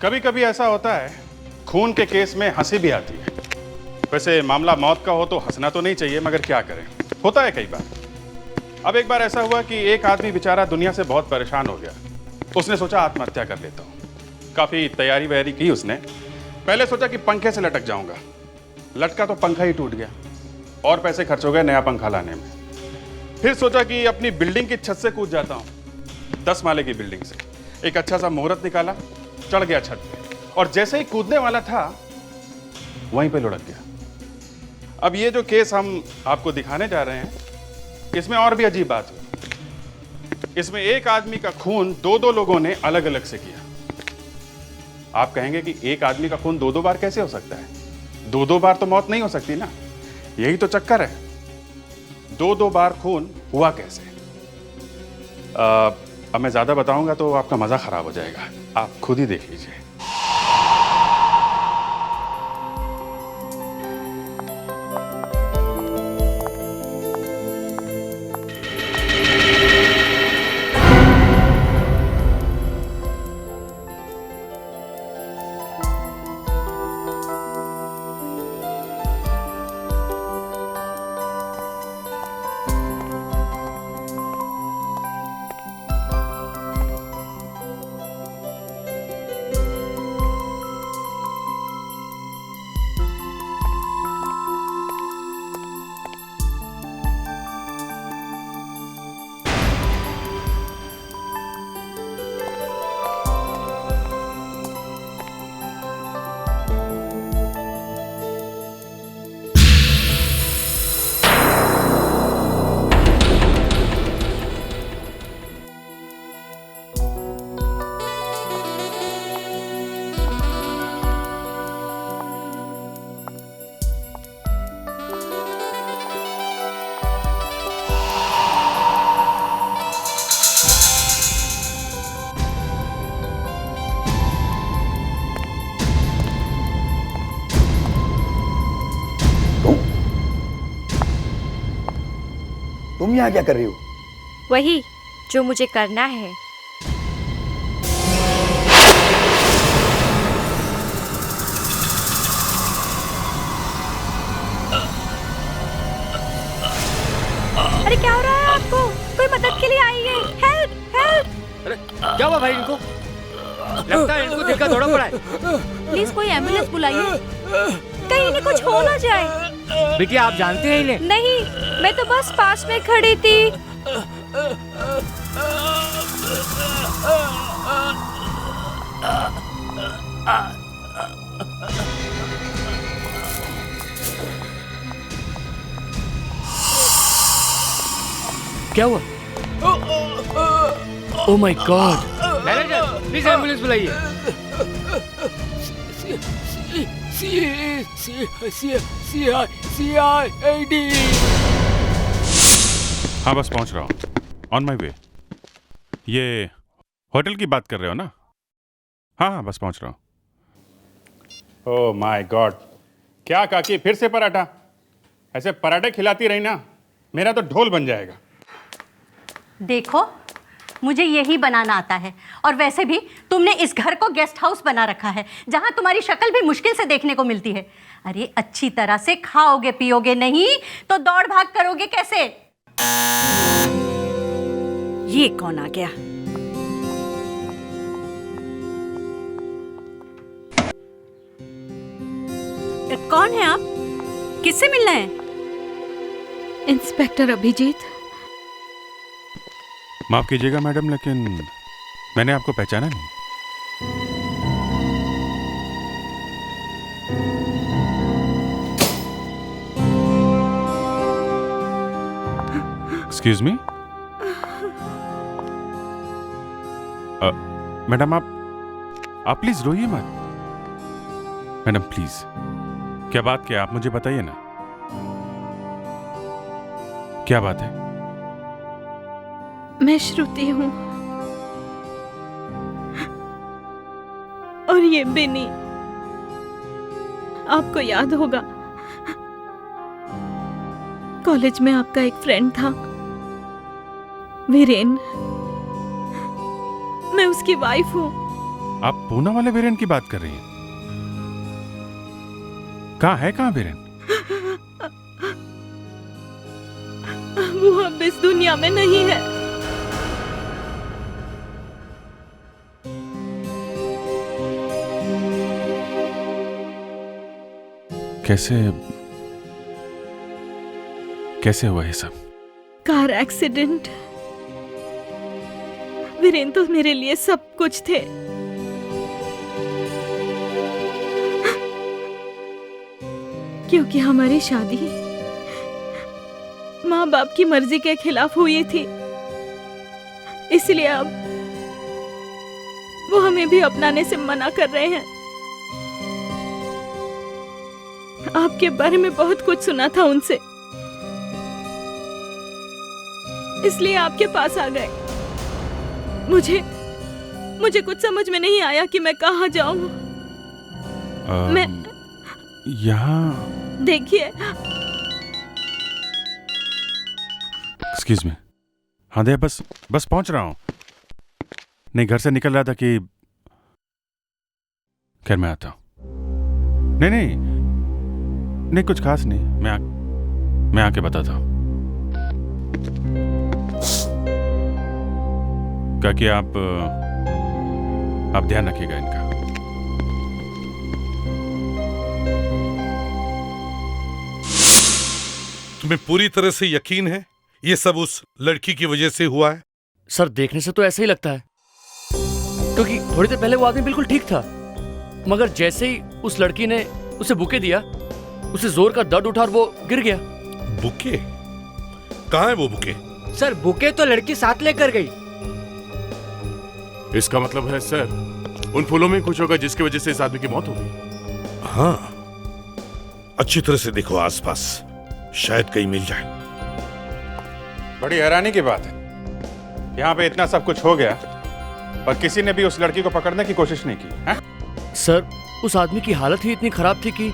कभी कभी ऐसा होता है, खून के केस में हंसी भी आती है। वैसे मामला मौत का हो तो हंसना तो नहीं चाहिए, मगर क्या करें, होता है कई बार। अब एक बार ऐसा हुआ कि एक आदमी बेचारा दुनिया से बहुत परेशान हो गया। उसने सोचा आत्महत्या कर लेता हूँ। काफ़ी तैयारी वैयारी की उसने। पहले सोचा कि पंखे से लटक जाऊंगा, लटका तो पंखा ही टूट गया और पैसे खर्च हो गए नया पंखा लाने में। फिर सोचा कि अपनी बिल्डिंग की छत से कूद जाता हूँ, 10 माले की बिल्डिंग से। एक अच्छा सा मुहूर्त निकाला, चढ़ गया छत पे, और जैसे ही कूदने वाला था वहीं पे लुढ़क गया। अब ये जो केस हम आपको दिखाने जा रहे हैं, इसमें और भी अजीब बात हुई। इसमें एक आदमी का खून दो लोगों ने अलग अलग से किया। आप कहेंगे कि एक आदमी का खून दो बार कैसे हो सकता है? दो बार तो मौत नहीं हो सकती ना, यही तो चक्कर है। दो बार खून हुआ कैसे? अब मैं ज्यादा बताऊंगा तो आपका मजा खराब हो जाएगा, आप खुद ही देख लीजिए। तुम यहाँ क्या कर रही हो? वही जो मुझे करना है। अरे क्या हो रहा है आपको? कोई मदद के लिए आइए। Help help. अरे क्या हुआ भाई इनको? लगता है इनको धक्का थोड़ा पड़ा है। प्लीज कोई एम्बुलेंस बुलाइए, कहीं इन्हें कुछ हो ना जाए। बिटिया आप जानते हैं इन्हें? नहीं, मैं तो बस पास में खड़ी थी। क्या हुआ? Oh my God! Manager please ambulance बुलाइए। CID। हाँ बस पहुंच रहा हूँ, ऑन माई वे। ये होटल की बात कर रहे हो ना? हाँ बस पहुंच रहा हूँ। ओह माय गॉड, क्या काकी फिर से पराठा? ऐसे पराठे खिलाती रही ना, मेरा तो ढोल बन जाएगा। देखो, मुझे यही बनाना आता है, और वैसे भी तुमने इस घर को गेस्ट हाउस बना रखा है, जहां तुम्हारी शक्ल भी मुश्किल से देखने को मिलती है। अरे अच्छी तरह से खाओगे पियोगे नहीं तो दौड़ भाग करोगे कैसे? ये कौन आ गया? कौन है आप? किससे मिलना है? इंस्पेक्टर अभिजीत। माफ कीजिएगा मैडम, लेकिन मैंने आपको पहचाना नहीं। Excuse me. मैडम आप प्लीज रोइए मत। मैडम प्लीज, क्या बात क्या, आप मुझे बताइए ना, क्या बात है? मैं श्रुति हूँ, और ये बिनी, आपको याद होगा कॉलेज में आपका एक फ्रेंड था वीरेन। मैं उसकी वाइफ हूँ। आप पूना वाले वीरेन की बात कर रही हैं? कहाँ वीरेन? वो अब इस दुनिया में नहीं है। कैसे हुआ ये सब? Car accident. वीरेन तो मेरे लिए सब कुछ थे। क्योंकि हमारी शादी माँ बाप की मर्जी के खिलाफ हुई थी, इसलिए अब वो हमें भी अपनाने से मना कर रहे हैं। आपके बारे में बहुत कुछ सुना था उनसे, इसलिए आपके पास आ गए। मुझे कुछ समझ में नहीं आया कि मैं कहाँ जाऊं। मैं यहाँ देखिए, एक्सक्यूज मी। हाँ दे, बस पहुंच रहा हूं। नहीं, घर से निकल रहा था कि खैर मैं आता हूं। नहीं, कुछ खास नहीं। मैं आके बताता हूं। क्या कि आप ध्यान रखिएगा इनका। तुम्हें पूरी तरह से यकीन है ये सब उस लड़की की वजह से हुआ है? सर देखने से तो ऐसा ही लगता है, क्योंकि थोड़ी देर पहले वो आदमी बिल्कुल ठीक था, मगर जैसे ही उस लड़की ने उसे बुके दिया, उसे जोर का दर्द उठा और वो गिर गया। बुके? कहाँ है वो बुके? सर बुके तो लड़की साथ लेकर गई। इसका मतलब है सर उन फूलों में कुछ होगा जिसकी वजह से इस आदमी की मौत हो गई। हाँ, अच्छी तरह से देखो आसपास, शायद कहीं मिल जाए। बड़ी हैरानी की बात है, यहाँ पे इतना सब कुछ हो गया और किसी ने भी उस लड़की को पकड़ने की कोशिश नहीं की है? सर उस आदमी की हालत ही इतनी खराब थी कि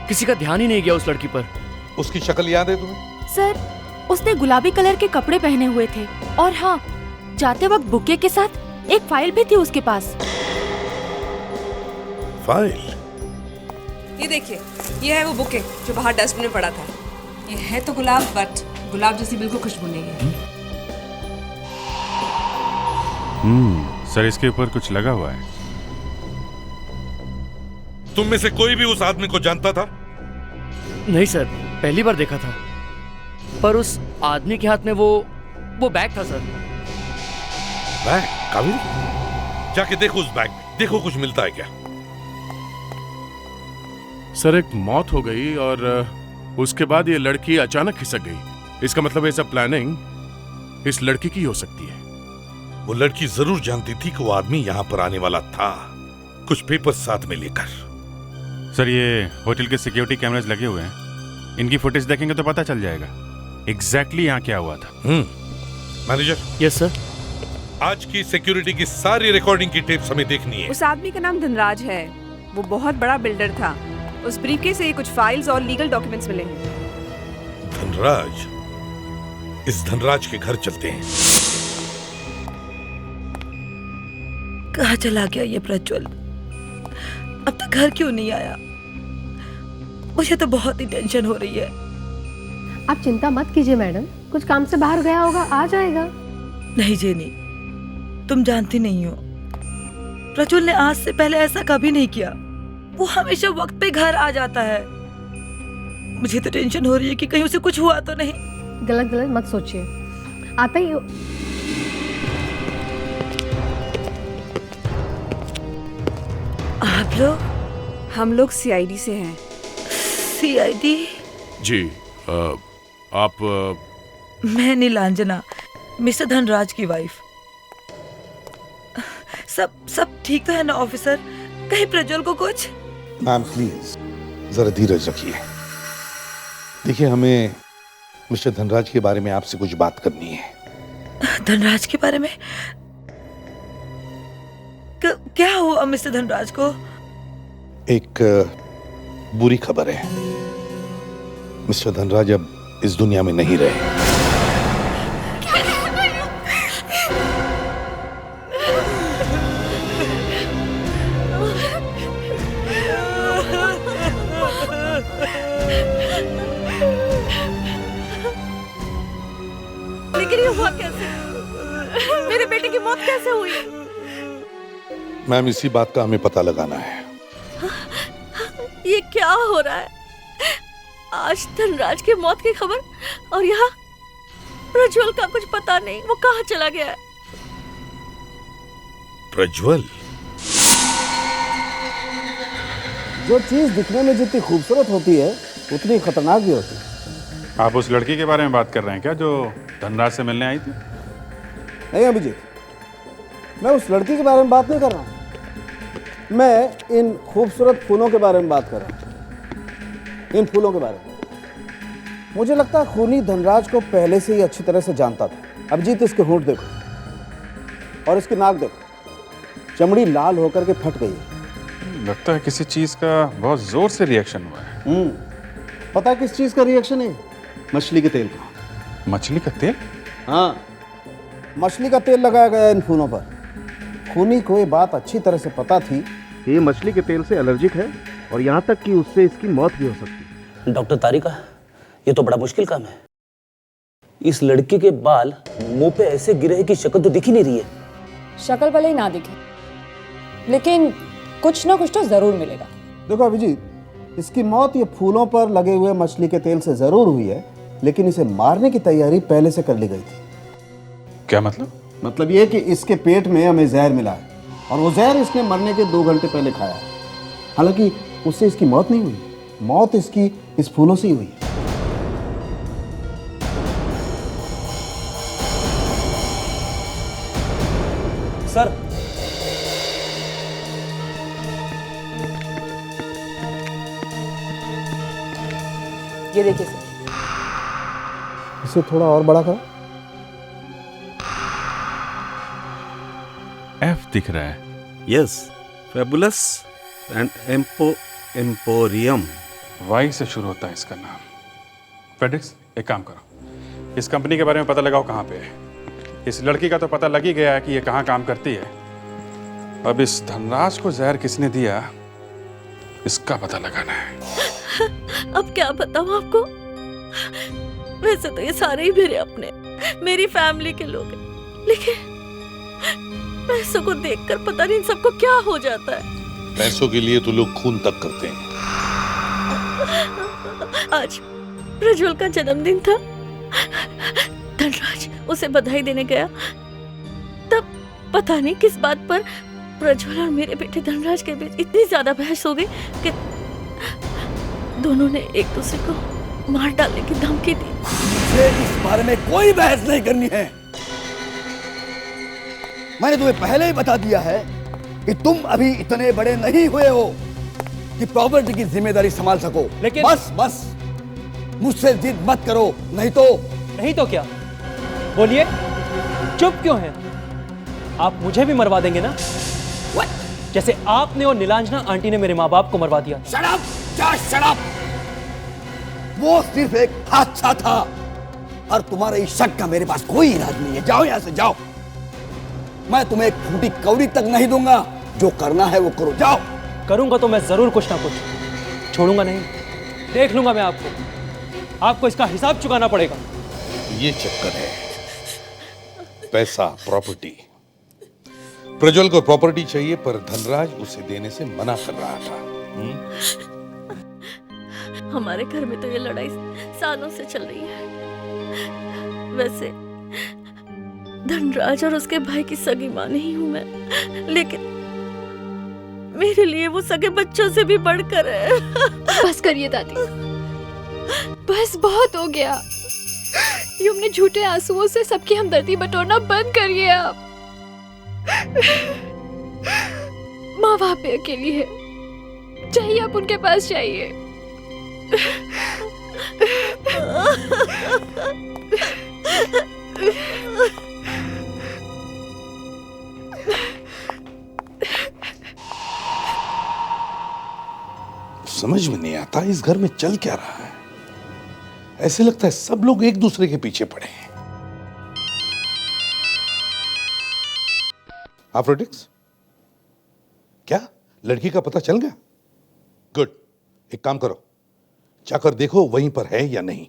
किसी का ध्यान ही नहीं गया उस लड़की पर। उसकी शक्ल याद है तुम्हें? सर उसने गुलाबी कलर के कपड़े पहने हुए थे, और हाँ, जाते वक्त बुके के साथ एक फाइल भी थी उसके पास। फाइल? ये देखिए, ये है वो बुके जो बाहर डस्टबिन में पड़ा था। ये है तो गुलाब, बट गुलाब जैसी बिल्कुल खुशबू नहीं है। सर इसके ऊपर कुछ लगा हुआ है। तुम में से कोई भी उस आदमी को जानता था? नहीं सर, पहली बार देखा था, पर उस आदमी के हाथ में वो बैग था सर। बैग? कावेरी, जाके देखो उस बैग में, देखो कुछ मिलता है क्या। सर एक मौत हो गई और उसके बाद ये लड़की अचानक खिसक गई। इसका मतलब है सब प्लानिंग इस लड़की की हो सकती है। वो लड़की जरूर जानती थी कि वो आदमी यहाँ पर आने वाला था, कुछ पेपर साथ में लेकर। सर ये होटल के सिक्योरिटी कैमरास लगे हुए हैं, इनकी फुटेज देखेंगे तो पता चल जाएगा एग्जैक्टली यहाँ क्या हुआ था। मैनेजर। Yes sir. आज की सिक्योरिटी की सारी रिकॉर्डिंग की टेप्स हमें देखनी है। उस आदमी का नाम धनराज है, वो बहुत बड़ा बिल्डर था। उस ब्रीफकेस से कुछ फाइल्स और लीगल डॉक्यूमेंट्स मिले हैं। धनराज? इस धनराज के घर चलते हैं। कहाँ चला गया ये प्रज्वल? अब तक घर क्यों नहीं आया? मुझे तो बहुत ही टेंशन हो रही है। आप चिंता मत कीजिए मैडम, कुछ काम से बाहर गया होगा, आ जाएगा। नहीं जेनी, तुम जानती नहीं हो, प्रज्वल ने आज से पहले ऐसा कभी नहीं किया। वो हमेशा वक्त पे घर आ जाता है। मुझे तो टेंशन हो रही है कि कहीं उसे कुछ हुआ तो नहीं। गलत मत सोचिए, आता ही। आप लोग? हम लोग सीआईडी से हैं। सीआईडी? जी आप मैं नीलांजना, मिस्टर धनराज की वाइफ। सब ठीक तो है ना ऑफिसर? कहीं प्रज्वल को कुछ? मैम प्लीज जरा धीरज रखिए। देखिए, हमें मिस्टर धनराज के बारे में आपसे कुछ बात करनी है। धनराज के बारे में? क्या हुआ मिस्टर धनराज को? एक बुरी खबर है, मिस्टर धनराज अब इस दुनिया में नहीं रहे। आखिर ये हुआ कैसे? मेरे बेटे की मौत कैसे हुई? मैम, इसी बात का हमें पता लगाना है। ये क्या हो रहा है? आज धनराज की मौत की खबर, और यहाँ प्रज्वल का कुछ पता नहीं, वो कहाँ चला गया है? प्रज्वल? जो चीज दिखने में जितनी खूबसूरत होती है उतनी खतरनाक भी होती है। आप उस लड़की के बारे में बात कर रहे हैं क्या, जो धनराज से मिलने आई थी? नहीं अभिजीत, मैं उस लड़की के बारे में बात नहीं कर रहा हूँ। मैं इन खूबसूरत फूलों के बारे में बात कर रहा हूँ। इन फूलों के बारे में मुझे लगता है खूनी धनराज को पहले से ही अच्छी तरह से जानता था। अभिजीत, इसके होंठ देखो और इसकी नाक देखो, चमड़ी लाल होकर के फट गई है। लगता है किसी चीज का बहुत जोर से रिएक्शन हुआ है। पता है किस चीज का रिएक्शन है? मछली के तेल का। मछली का तेल? हाँ, मछली का तेल लगाया गया इन फूलों पर। खूनी को ये बात अच्छी तरह से पता थी कि ये मछली के तेल से एलर्जिक है और यहाँ तक कि उससे इसकी मौत भी हो सकती है। डॉक्टर तारिका, ये तो बड़ा मुश्किल काम है। इस लड़की के बाल मुंह पे ऐसे गिरे हैं कि शक्ल तो दिख ही नहीं रही है। शक्ल भले ही ना दिखे, लेकिन कुछ ना कुछ तो जरूर मिलेगा। देखो अभिजीत, इसकी मौत ये फूलों पर लगे हुए मछली के तेल से जरूर हुई है, लेकिन इसे मारने की तैयारी पहले से कर ली गई थी। क्या मतलब? मतलब ये कि इसके पेट में हमें जहर मिला है और वो जहर इसने मरने के 2 घंटे पहले खाया है। हालांकि उससे इसकी मौत नहीं हुई, मौत इसकी इस फूलों से ही हुई है। सर, ये देखिए सर। इसे थोड़ा और बड़ा करो। एफ दिख रहा है। Yes, fabulous and emporium. Y से शुरू होता है इसका नाम। फेडेक्स, एक काम करो, इस कंपनी के बारे में पता लगाओ कहाँ पे है। इस लड़की का तो पता लग ही गया है कि ये कहाँ काम करती है। अब इस धनराज को जहर किसने दिया, इसका पता लगाना है। अब क्या बताऊं आपको? वैसे तो ये सारे ही मेरे अपने, मेरी फैमिली के लोग हैं, लेकिन पैसों को देखकर पता नहीं इन सबको क्या हो जाता है। पैसों के लिए तो लोग खून तक करते हैं। आज प्रज्वल का जन्मदिन था। धनराज उसे बधाई देने गया, तब पता नहीं किस बात पर प्रज्वल और मेरे बेटे धनराज के बीच इतनी ज्यादा बहस हो गई कि दोनों ने एक दूसरे को मार डालने की धमकी दी। मुझे इस बारे में कोई बहस नहीं करनी है। मैंने तुम्हें पहले ही बता दिया है कि तुम अभी इतने बड़े नहीं हुए हो कि प्रॉपर्टी की जिम्मेदारी संभाल सको। लेकिन बस मुझसे जिद मत करो, नहीं तो क्या? बोलिए, चुप क्यों हैं? आप मुझे भी मरवा देंगे ना? जैसे आपने और नीलांजना आंटी ने मेरे माँ बाप को मरवा दिया। Shut up! Shut up! वो सिर्फ एक हादसा था और तुम्हारे इस शक का मेरे पास कोई इलाज नहीं है। जाओ यहां से, जाओ। मैं तुम्हें एक फूटी कौड़ी तक नहीं दूंगा। जो करना है वो करो, जाओ। करूंगा तो मैं जरूर कुछ ना कुछ छोड़ूंगा नहीं। देख लूंगा मैं आपको इसका हिसाब चुकाना पड़ेगा। ये चक्कर है, पैसा, प्रॉपर्टी। प्रज्वल को प्रॉपर्टी चाहिए पर धनराज उसे देने से मना कर रहा था। हमारे घर में तो ये लड़ाई सालों से चल रही है। वैसे धनराज और उसके भाई की सगी मां नहीं हूं मैं, लेकिन मेरे लिए वो सगे बच्चों से भी बढ़कर है। बस करिए दादी, बस बहुत हो गया। ये अपने झूठे आंसुओं से सबकी हमदर्दी बटोरना बंद करिए आप। माँ वहां पे अकेली है, चाहिए आप उनके पास जाइए। समझ में नहीं आता इस घर में चल क्या रहा है। ऐसे लगता है सब लोग एक दूसरे के पीछे पड़े हैं। आफ्रोडिक्स, क्या लड़की का पता चल गया? गुड, एक काम करो, जाकर देखो वहीं पर है या नहीं।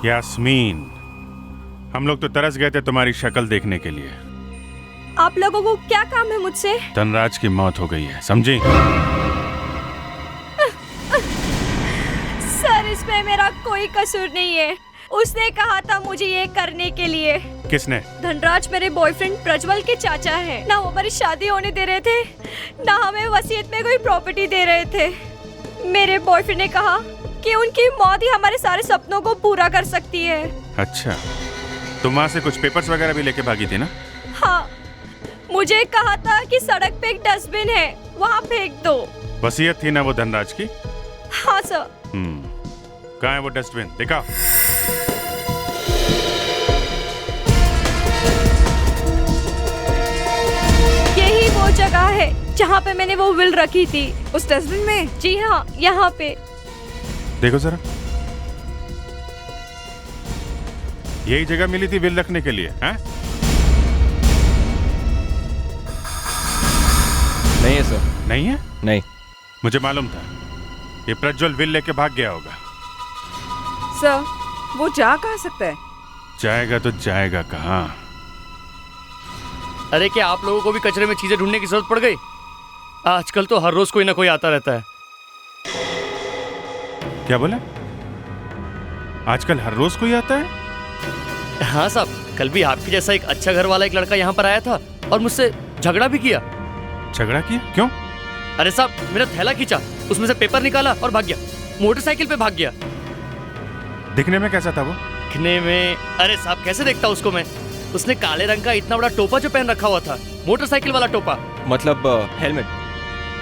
यास्मीन, हम लोग तो तरस गए थे तुम्हारी शक्ल देखने के लिए। आप लोगों को क्या काम है मुझसे? धनराज की मौत हो गई है, समझी? सर, इसमें मेरा कोई कसूर नहीं है। उसने कहा था मुझे ये करने के लिए। किसने? धनराज मेरे बॉयफ्रेंड प्रज्वल के चाचा हैं। ना वो हमारी शादी होने दे रहे थे, ना हमें वसीयत में कोई प्रॉपर्टी दे रहे थे। मेरे बॉयफ्रेंड ने कहा कि उनकी मौत ही हमारे सारे सपनों को पूरा कर सकती है। अच्छा, तुम वहाँ से कुछ पेपर्स वगैरह भी लेके भागी थी ना? हाँ, मुझे कहा था कि सड़क पे एक डस्टबिन है, वहाँ फेंक दो। वसीयत थी ना वो धनराज की? हाँ सर। कहाँ है वो डस्टबिन? दिखा। यही वो जगह है जहाँ पे मैंने वो विल रखी थी। उस डस्टबिन में? जी हाँ, यहाँ पे। देखो जरा, यही जगह मिली थी विल रखने के लिए, हैं? नहीं है सर। नहीं है? नहीं। मुझे मालूम था ये प्रज्वल विल लेके भाग गया होगा। सर, वो जा कहाँ सकता है? जाएगा तो जाएगा कहाँ? अरे क्या आप लोगों को भी कचरे में चीजें ढूंढने की जरूरत पड़ गई? आजकल तो हर रोज कोई ना कोई आता रहता है। क्या बोला? आजकल हर रोज कोई आता है? हाँ साहब, कल भी आपके जैसा एक अच्छा घर वाला एक लड़का यहाँ पर आया था और मुझसे झगड़ा भी किया। झगड़ा किया? क्यों? अरे साहब, मेरा थैला खींचा, उसमें से पेपर निकाला और भाग गया। मोटरसाइकिल पे भाग गया। दिखने में कैसा था वो? दिखने में? अरे साहब, कैसे देखता उसको मैं? उसने काले रंग का इतना बड़ा टोपा जो पहन रखा हुआ था, मोटरसाइकिल वाला टोपा। मतलब हेलमेट?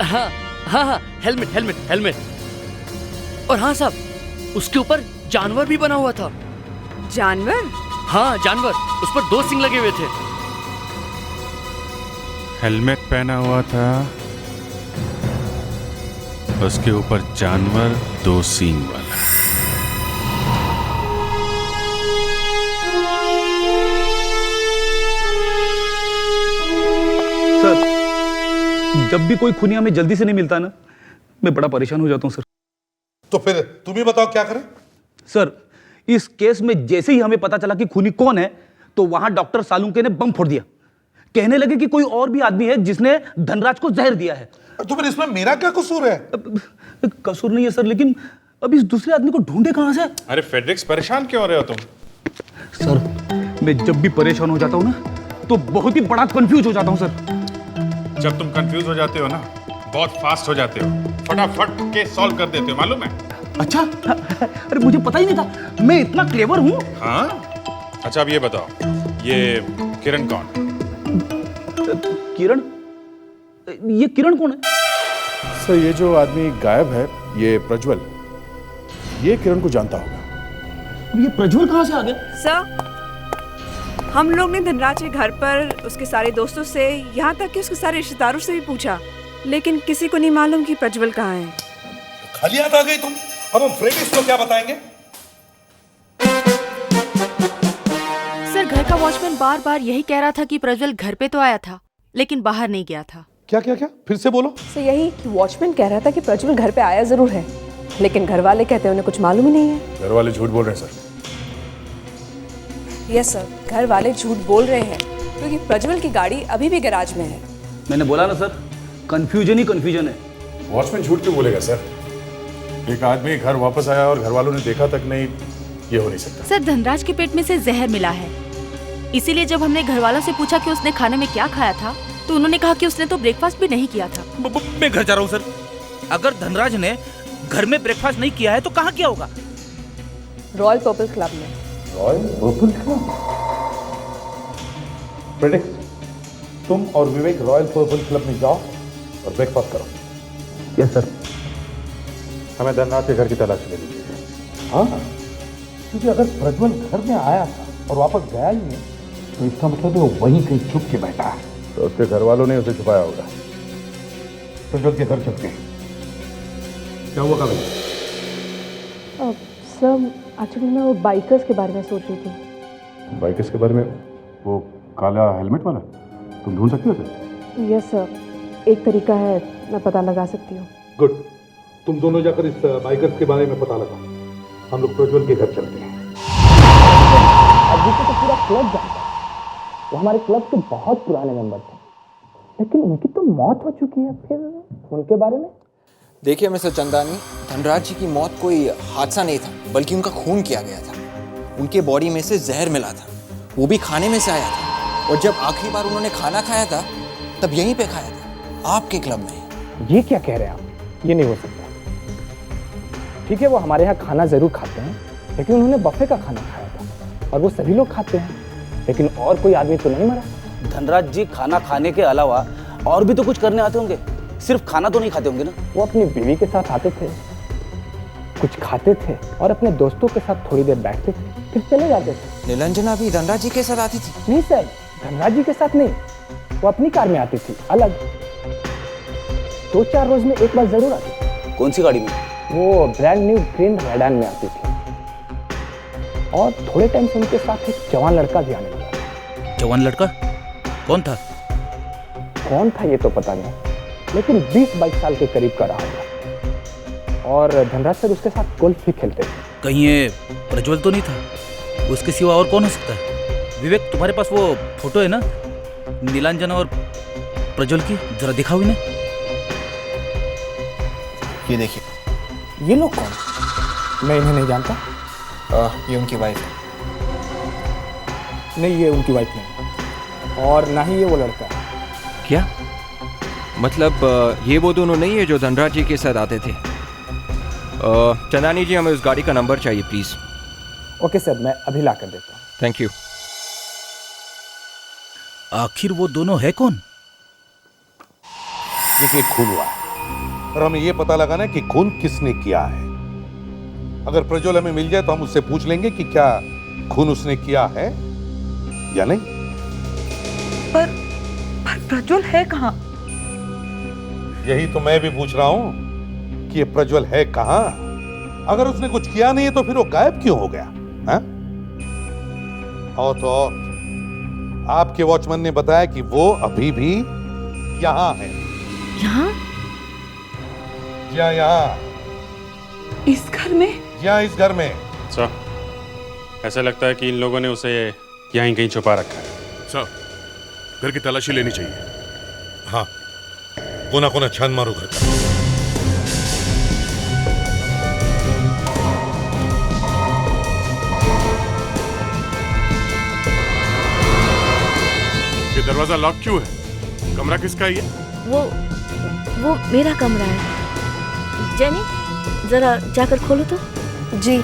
हाँ हाँ हाँ, हेलमेट हेलमेट हेलमेट। और हाँ साहब, उसके ऊपर जानवर भी बना हुआ था। जानवर? हाँ जानवर, उस पर 2 सींग लगे हुए थे। हेलमेट पहना हुआ था, उसके ऊपर जानवर 2 सींग वाला। सर, जब भी कोई खूनी हमें जल्दी से नहीं मिलता ना, मैं बड़ा परेशान हो जाता हूँ सर। तो फिर तुम ही बताओ क्या करें? सर, इस केस में जैसे ही हमें पता चला कि खूनी कौन है, तो वहां डॉक्टर सालुंके ने बम फोड़ दिया। कहने लगे कि कोई और भी आदमी है जिसने धनराज को जहर दिया है। तो फिर इसमें मेरा क्या कसूर है? कसूर नहीं है सर, लेकिन अब इस दूसरे आदमी को ढूंढे कहां से? अरे फेड्रिक्स, परेशान क्यों हो रहे हो तुम? सर, मैं जब भी परेशान हो जाता हूँ ना, तो बहुत ही बड़ा कंफ्यूज हो जाता हूँ सर। जब तुम कंफ्यूज हो जाते हो ना, बहुत फास्ट हो जाते हो, फटाफट के सॉल्व कर देते हो, मालूम है? अच्छा, अरे मुझे पता ही नहीं था, मैं इतना क्लेवर हूँ। हाँ? अच्छा, अब ये बताओ, ये किरण कौन? किरण? ये किरण कौन है? सर, ये जो आदमी गायब है, ये प्रज्वल, ये किरण को जानता होगा। ये प्रज्वल कहाँ से आ गया? सर, हम लोग ने धनराज के घर पर उसके सारे दोस्तों से, यहाँ तक कि उसके सारे रिश्तेदारों से भी पूछा, लेकिन किसी को नहीं मालूम कि प्रज्वल कहाँ है। खाली हाथ आ गई तुम? अब हम फ्रेडिक्स को क्या बताएंगे? सर, घर का वॉचमैन बार बार यही कह रहा था कि प्रज्वल घर पे तो आया था, लेकिन बाहर नहीं गया था। क्या क्या क्या? फिर से बोलो। सर, यही वॉचमैन कह रहा था कि प्रज्वल घर पे आया जरूर है, लेकिन घर वाले कहते हैं उन्हें कुछ मालूम ही नहीं है। घर वाले झूठ बोल रहे हैं सर। यस सर, घर वाले झूठ बोल रहे हैं क्योंकि प्रज्वल की गाड़ी अभी भी गैराज में है। मैंने बोला ना सर, कंफ्यूजन ही कंफ्यूजन है। वॉचमैन झूठ क्यों बोलेगा सर? एक आदमी घर वापस आया और घर वालों ने देखा तक नहीं, ये हो नहीं सकता। सर, धनराज के पेट में से जहर मिला है, इसीलिए जब हमने घर वालों से पूछा कि उसने खाने में क्या खाया था, तो उन्होंने कहा कि उसने तो ब्रेकफास्ट भी नहीं किया था। मैं घर जा रहा हूँ सर। अगर धनराज ने घर में ब्रेकफास्ट नहीं किया है तो कहाँ किया होगा? रॉयल पर्पल क्लब में। Royal purple club? प्रेडिक्स, तुम और विवेक रॉयल पर्पल क्लब में जाओ और ब्रेकफास्ट करो। Yes sir. हमें धनराज के घर की तलाश ले लीजिए। हाँ, क्योंकि अगर प्रज्वल घर में आया था और वापस गया ही नहीं, तो इसका मतलब वो वहीं कहीं छुप के बैठा है। तो उसके घर वालों ने उसे छुपाया होगा। प्रज्वल के घर चलते हैं। क्या हुआ कभी? सर, एक्चुअली मैं वो बाइकर्स के बारे में सोच रही थी। बाइकर्स के बारे में? वो काला हेलमेट वाला? तुम ढूंढ सकती हो उसे? यस सर, एक तरीका है, मैं पता लगा सकती हूँ। गुड, तुम दोनों जाकर इस बाइकर्स के बारे में पता लगाओ। हम लोग प्रज्वल के घर चलते हैं। अभी तो पूरा क्लब जानता है, वो हमारे क्लब के बहुत पुराने मेंबर थे, लेकिन उनकी तो मौत हो चुकी है। फिर उनके बारे में देखिए मिस्टर चंदानी, धनराज जी की मौत कोई हादसा नहीं था, बल्कि उनका खून किया गया था। उनके बॉडी में से जहर मिला था, वो भी खाने में से आया था, और जब आखिरी बार उन्होंने खाना खाया था तब यहीं पे खाया था, आपके क्लब में। ये क्या कह रहे हैं आप? ये नहीं हो सकता। ठीक है, वो हमारे यहाँ खाना जरूर खाते हैं, लेकिन उन्होंने बफे का खाना खाया था, और वो सभी लोग खाते हैं, लेकिन और कोई आदमी तो नहीं मरा। धनराज जी खाना खाने के अलावा और भी तो कुछ करने आते होंगे, सिर्फ खाना तो नहीं खाते होंगे ना? वो अपनी बीवी के साथ आते थे, कुछ खाते थे, और अपने दोस्तों के साथ थोड़ी देर बैठते थे, फिर चले जाते थे। नीलांजना भी धनराज जी के साथ आती थी? नहीं सर, धनराज जी के साथ नहीं, वो अपनी कार में आती थी, अलग। 2-4 रोज में एक बार जरूर आती थी। कौन सी गाड़ी में? वो ब्रांड न्यू ग्रीन रेडान में आती थी, और थोड़े टाइम से उनके साथ एक जवान लड़का भी आने लगा। जवान लड़का? कौन था? कौन था ये तो पता नहीं, लेकिन 20-22 साल के करीब का रहा होगा, और धनराज सर उसके साथ गोल्फ भी खेलते थे। कहीं ये प्रज्वल तो नहीं था? उसके सिवा और कौन हो सकता है? विवेक, तुम्हारे पास वो फोटो है ना नीलांजना और प्रज्वल की? जरा दिखाओ इन्हें। ये देखिए। ये लोग कौन? मैं इन्हें नहीं जानता। ये उनकी वाइफ है। नहीं, ये उनकी वाइफ नहीं, और ना ही ये वो लड़का। क्या मतलब ये वो दोनों नहीं है जो धनराज जी के साथ आते थे? चंदानी जी, हमें उस गाड़ी का नंबर चाहिए प्लीज। ओके सर, मैं अभी ला कर देता हूँ। Thank you. आखिर वो दोनों है कौन? देखिए, खून हुआ है और हमें यह पता लगाना है कि खून किसने किया है। अगर प्रज्वल हमें मिल जाए तो हम उससे पूछ लेंगे कि क्या खून उसने किया है या नहीं। पर प्रज्वल है कहाँ? यही तो मैं भी पूछ रहा हूं कि ये प्रज्वल है कहां। अगर उसने कुछ किया नहीं है तो फिर वो गायब क्यों हो गया? हाँ? और तो और आपके वॉचमैन ने बताया कि वो अभी भी यहां है। यहाँ? यहाँ इस घर में? यहाँ इस घर में। सर, ऐसा लगता है कि इन लोगों ने उसे यहीं कहीं छुपा रखा है। सर, घर की तलाशी लेनी चाहिए। हाँ, कोना कोना छान मारो घर का। ये दरवाजा लॉक क्यों है? कमरा किसका है ये? वो मेरा कमरा है। जेनी, जरा जाकर खोलो तो। जी।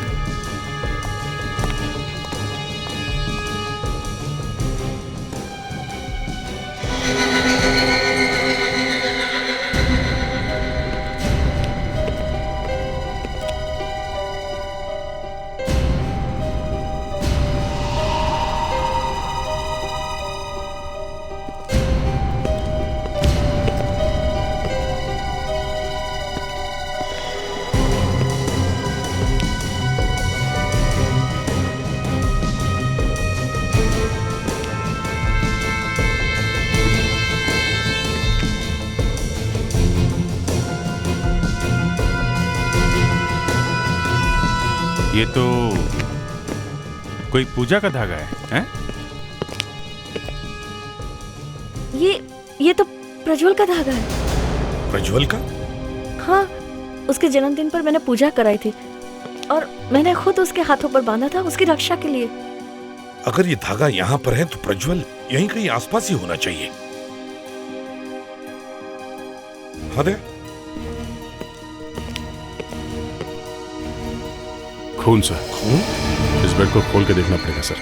ये तो कोई पूजा का धागा है, हैं? ये तो प्रज्वल का धागा है। प्रज्वल का? हाँ, उसके जन्मदिन पर मैंने पूजा कराई थी, और मैंने खुद उसके हाथों पर बांधा था उसकी रक्षा के लिए। अगर ये धागा यहाँ पर है तो प्रज्वल यहीं कहीं आसपास ही होना चाहिए। हाँ दे। खून सर। खून? इस बेड को खोल के देखना पड़ेगा सर।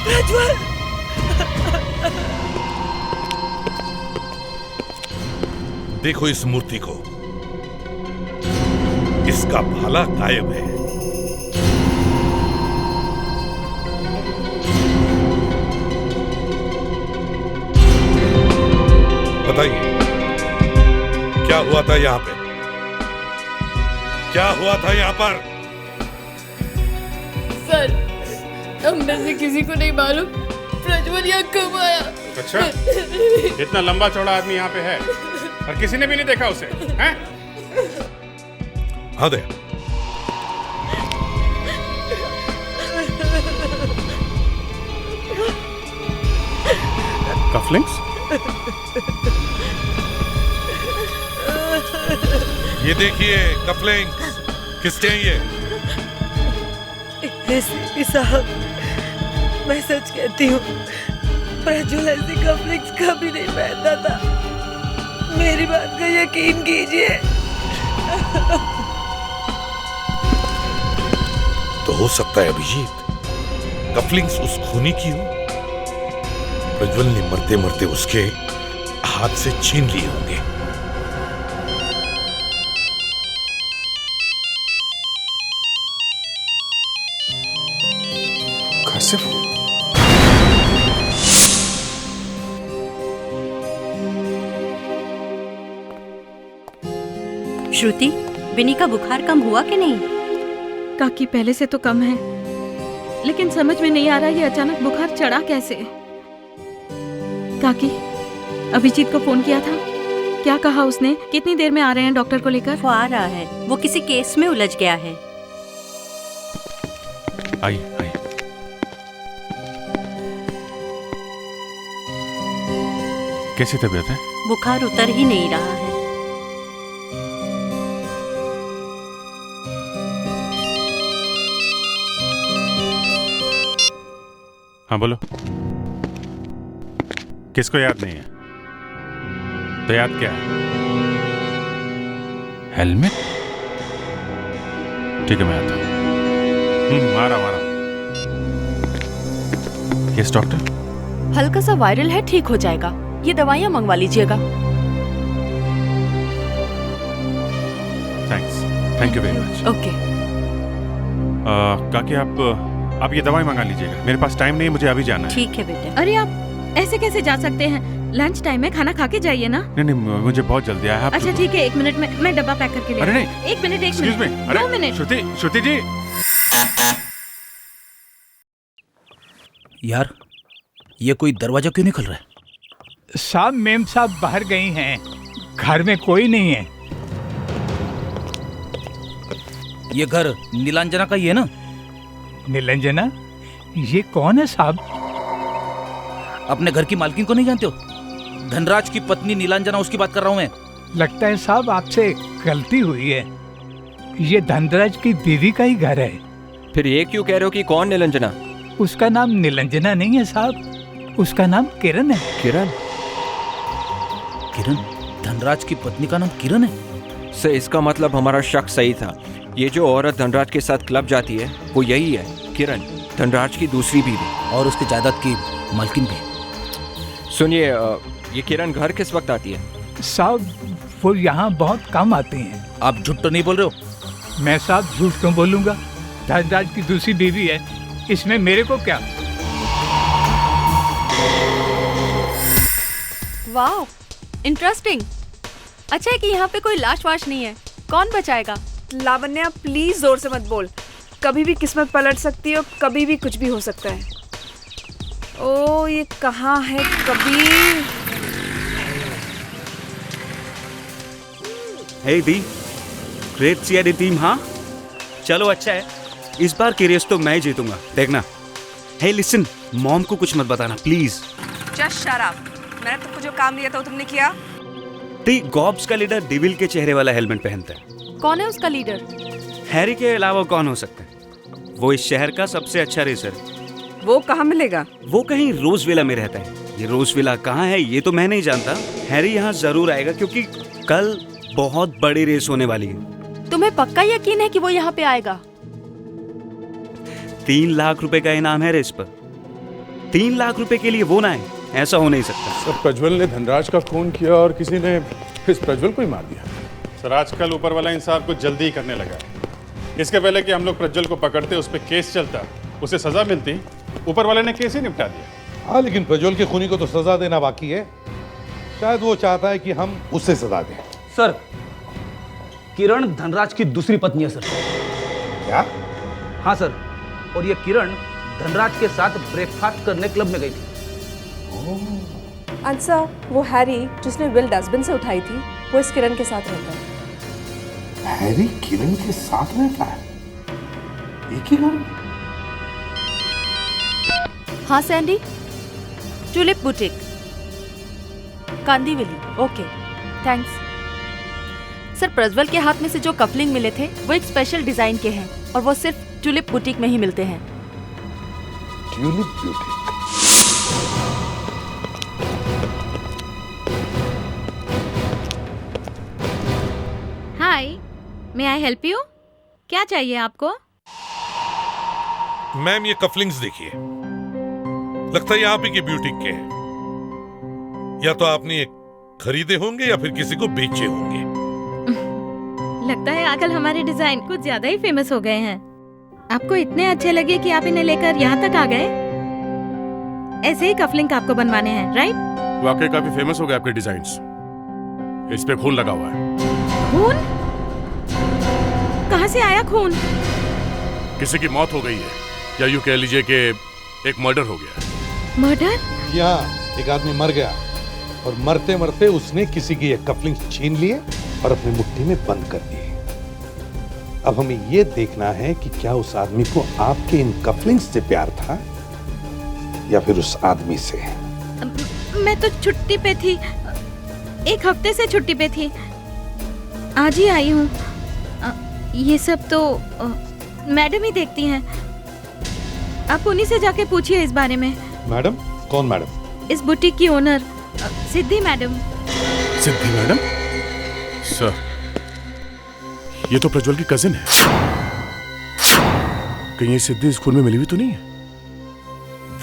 प्रज्वल! देखो इस मूर्ति को, इसका भाला गायब है। बताइए, क्या हुआ था यहाँ पे? क्या हुआ था यहाँ पर? सर, हम में से किसी को नहीं मालूम प्रज्वल यहाँ कब आया। अच्छा, इतना लंबा चौड़ा आदमी यहाँ पे है और किसी ने भी नहीं देखा उसे, हैं? हाँ दे। कफलिंग्स? ये देखिए कफलिंग्स, किसके हैं ये? एसीपी साहब, मैं सच कहती हूँ, प्रज्वल ऐसी कफ्लिंग्स कभी नहीं पहनता था। मेरी बात का यकीन कीजिए। तो हो सकता है अभिजीत, कफलिंग्स उस खूनी की हो। प्रज्वल ने मरते मरते उसके हाथ से छीन लिए होंगे। घर से श्रुति, विनी का बुखार कम हुआ कि नहीं? काकी पहले से तो कम है, लेकिन समझ में नहीं आ रहा ये अचानक बुखार चढ़ा कैसे। काकी, अभिजीत को फोन किया था, क्या कहा उसने? कितनी देर में आ रहे हैं डॉक्टर को लेकर? वो आ रहा है, वो किसी केस में उलझ गया है। आइए आइए। कैसी तबीयत है? बुखार उतर ही नहीं रहा है। हाँ बोलो। किसको याद नहीं है? तो याद क्या है? हेलमेट? ठीक है, मैं आता हूँ। आ रहा हूँ। Yes doctor. हल्का सा वायरल है, ठीक हो जाएगा। ये दवाइयाँ मंगवा लीजिएगा। Thanks, thank you very much. Okay. काकी आप ये दवाई मंगा लीजिएगा, मेरे पास टाइम नहीं है, मुझे अभी जाना है। ठीक है बेटे। अरे आप ऐसे कैसे जा सकते हैं? लंच टाइम में खाना खा के जाइए ना। नहीं, मुझे बहुत जल्दी आया। अच्छा ठीक है, 1 मिनट में मैं डब्बा पैक करके ले। अरे नहीं, 1 मिनट, 1 Excuse me, मिनट, अरे 2 मिनट। श्रुति जी। यार, ये कोई दरवाजा क्यों नहीं खुल रहा है? साहब, मेम साहब बाहर गई हैं, घर में कोई नहीं है। ये घर नीलांजना का ही है ना? नीलांजना? ये कौन है साहब? अपने घर की मालकिन को नहीं जानते हो? धनराज की पत्नी नीलांजना, उसकी बात कर रहा हूँ मैं। लगता है साहब आपसे गलती हुई है, ये धनराज की बीवी का ही घर है। फिर ये क्यों कह रहे हो कि कौन नीलांजना? उसका नाम नीलांजना नहीं है साहब, उसका नाम किरण है। किरण? किरण? धनराज की पत्नी का नाम किरण है? से इसका मतलब हमारा शक सही था। ये जो औरत धनराज के साथ क्लब जाती है वो यही है, किरण, धनराज की दूसरी बीवी और उसके जायदाद की मालकिन भी। सुनिए, ये किरण घर किस वक्त आती है? साहब, वो यहाँ बहुत कम आती हैं। आप झूठ तो नहीं बोल रहे हो? मैं साहब झूठ क्यों बोलूँगा? धनराज की दूसरी बीवी है, इसमें मेरे को क्या? वाह, इंटरेस्टिंग। अच्छा है कि यहाँ पे कोई लाश वाश नहीं है। कौन बचाएगा? लावण्या प्लीज जोर से मत बोल, कभी भी किस्मत पलट सकती है और कभी भी कुछ भी हो सकता है। ओ, ये कहाँ है कबीर? हे दी, ग्रेट सीआईडी टीम। हाँ चलो, अच्छा है, इस बार की रेस तो मैं ही जीतूंगा, देखना। हे लिसन, मॉम को कुछ मत बताना प्लीज। Just shut up. मैंने तुमको जो काम दिया था वो तुमने किया? दी, गॉब्स का लीडर डेविल के चेहरे वाला हेलमेट पहनता है। कौन है उसका लीडर? हैरी के अलावा कौन हो सकता है? वो इस शहर का सबसे अच्छा रेसर है। वो कहाँ मिलेगा? वो कहीं रोजविला में रहता है। ये रोजविला कहाँ है ये तो मैं नहीं जानता। हैरी यहाँ जरूर आएगा क्योंकि कल बहुत बड़ी रेस होने वाली है। तुम्हें पक्का यकीन है कि वो यहाँ पे आएगा? 3 लाख रुपए का इनाम है रेस पर। 3 लाख रुपए के लिए वो ना है, ऐसा हो नहीं सकता। सर, प्रज्वल ने धनराज का खून किया और किसी ने इस प्रज्वल को ही मार दिया। सर, आजकल ऊपर वाला इंसाफ कुछ जल्दी ही करने लगा। इसके पहले कि हम लोग प्रज्वल को पकड़ते, उस पर केस चलता, उसे सजा मिलती, ऊपर वाले ने केस ही निपटा दिया। हाँ, लेकिन प्रज्वल के खूनी को तो सजा देना बाकी है। शायद वो चाहता है कि हम उसे सजा दें। सर, किरण धनराज की दूसरी पत्नी है सर। क्या? हाँ सर, और ये किरण धनराज के साथ ब्रेकफास्ट करने क्लब में गई थी। अंसा, वो हैरी जिसने विल डस्टबिन से उठाई थी, वो इस किरण के साथ रहता है। हैरी किरण के साथ रहता है? एक ही घर में? हाँ Sandy, tulip boutique, Kandivali. Okay, thanks. Sir, Prajwal के हाथ में से जो कफलिंग मिले थे वो एक स्पेशल डिजाइन के हैं और वो सिर्फ ट्यूलिप बुटीक में ही मिलते हैं। Tulip boutique? Hi, may I help you? क्या चाहिए आपको? मैम, ये कफलिंग्स देखिए, लगता है आप ही के ब्यूटीक के हैं। या तो आपने खरीदे होंगे या फिर किसी को बेचे होंगे। लगता है आजकल हमारे डिजाइन कुछ ज्यादा ही फेमस हो गए हैं। आपको इतने अच्छे लगे कि आप इन्हें लेकर यहाँ तक आ गए। ऐसे ही कफलिंग आपको बनवाने हैं, राइट? वाकई काफी फेमस हो गए आपके डिजाइन्स। इस पे खून लगा हुआ है। खून? कहाँ से आया खून? किसी की मौत हो गई है, या यूं कह लीजिए कि एक मर्डर हो गया। मर्डर? यहाँ एक आदमी मर गया और मरते मरते उसने किसी की ये कफलिंग्स छीन लिए और अपनी मुट्ठी में बंद कर दिए। अब हमें ये देखना है कि क्या उस आदमी को आपके इन कफलिंग्स से प्यार था या फिर उस आदमी से। मैं तो छुट्टी पे थी, 1 हफ्ते से छुट्टी पे थी, आज ही आई हूँ। ये सब तो मैडम ही देखती हैं। आप उन्हीं से जाके पूछिए इस बारे में। मैडम? कौन मैडम? इस बुटीक की ओनर सिद्धि मैडम। सिद्धि मैडम? सर, ये तो प्रज्वल की कजिन है। कहीं ये सिद्धि इस खून में मिली हुई तो नहीं है?